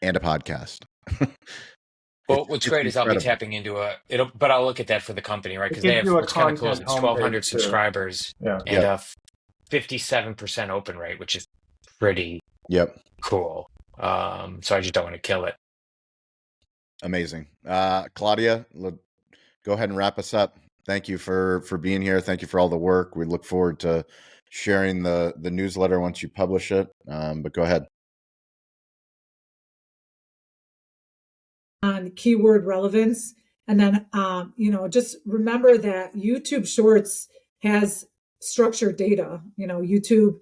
and a podcast. Well, what's great is I'll be tapping into but I'll look at that for the company, right? Because they have, what's kind of cool is it's 1,200 subscribers and a 57% open rate, which is pretty cool. So I just don't want to kill it. Amazing. Claudia, go ahead and wrap us up. Thank you for being here. Thank you for all the work. We look forward to sharing the newsletter once you publish it. But go ahead. On keyword relevance. And then, just remember that YouTube Shorts has structured data. YouTube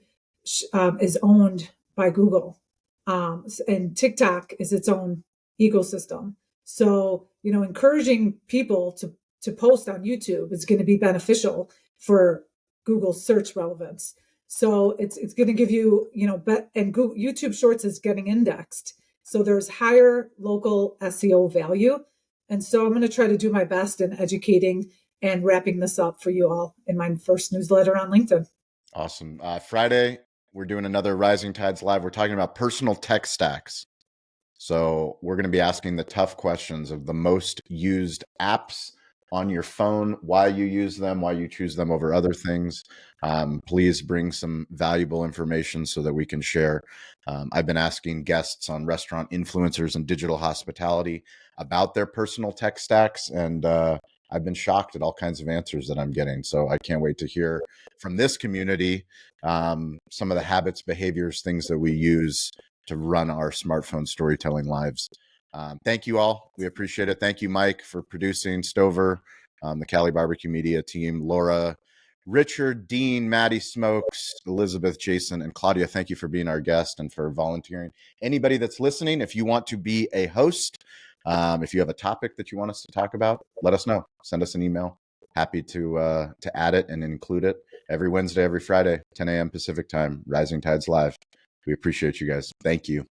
is owned by Google, and TikTok is its own ecosystem. So, encouraging people to post on YouTube is going to be beneficial for Google search relevance. So it's going to give you, and Google, YouTube Shorts is getting indexed. So there's higher local SEO value. And so I'm going to try to do my best in educating and wrapping this up for you all in my first newsletter on LinkedIn. Awesome. Friday, we're doing another Rising Tides Live. We're talking about personal tech stacks. So we're going to be asking the tough questions of the most used apps on your phone, why you use them, why you choose them over other things. Please bring some valuable information so that we can share. I've been asking guests on restaurant influencers and digital hospitality about their personal tech stacks, and I've been shocked at all kinds of answers that I'm getting. So I can't wait to hear from this community some of the habits, behaviors, things that we use to run our smartphone storytelling lives. Thank you all. We appreciate it. Thank you, Mike, for producing, Stover, the Cali BBQ Media team, Laura, Richard, Dean, Maddie Smokes, Elizabeth, Jason, and Claudia. Thank you for being our guest and for volunteering. Anybody that's listening, if you want to be a host, if you have a topic that you want us to talk about, let us know. Send us an email. Happy to add it and include it every Wednesday, every Friday, 10 a.m. Pacific time, Rising Tides Live. We appreciate you guys. Thank you.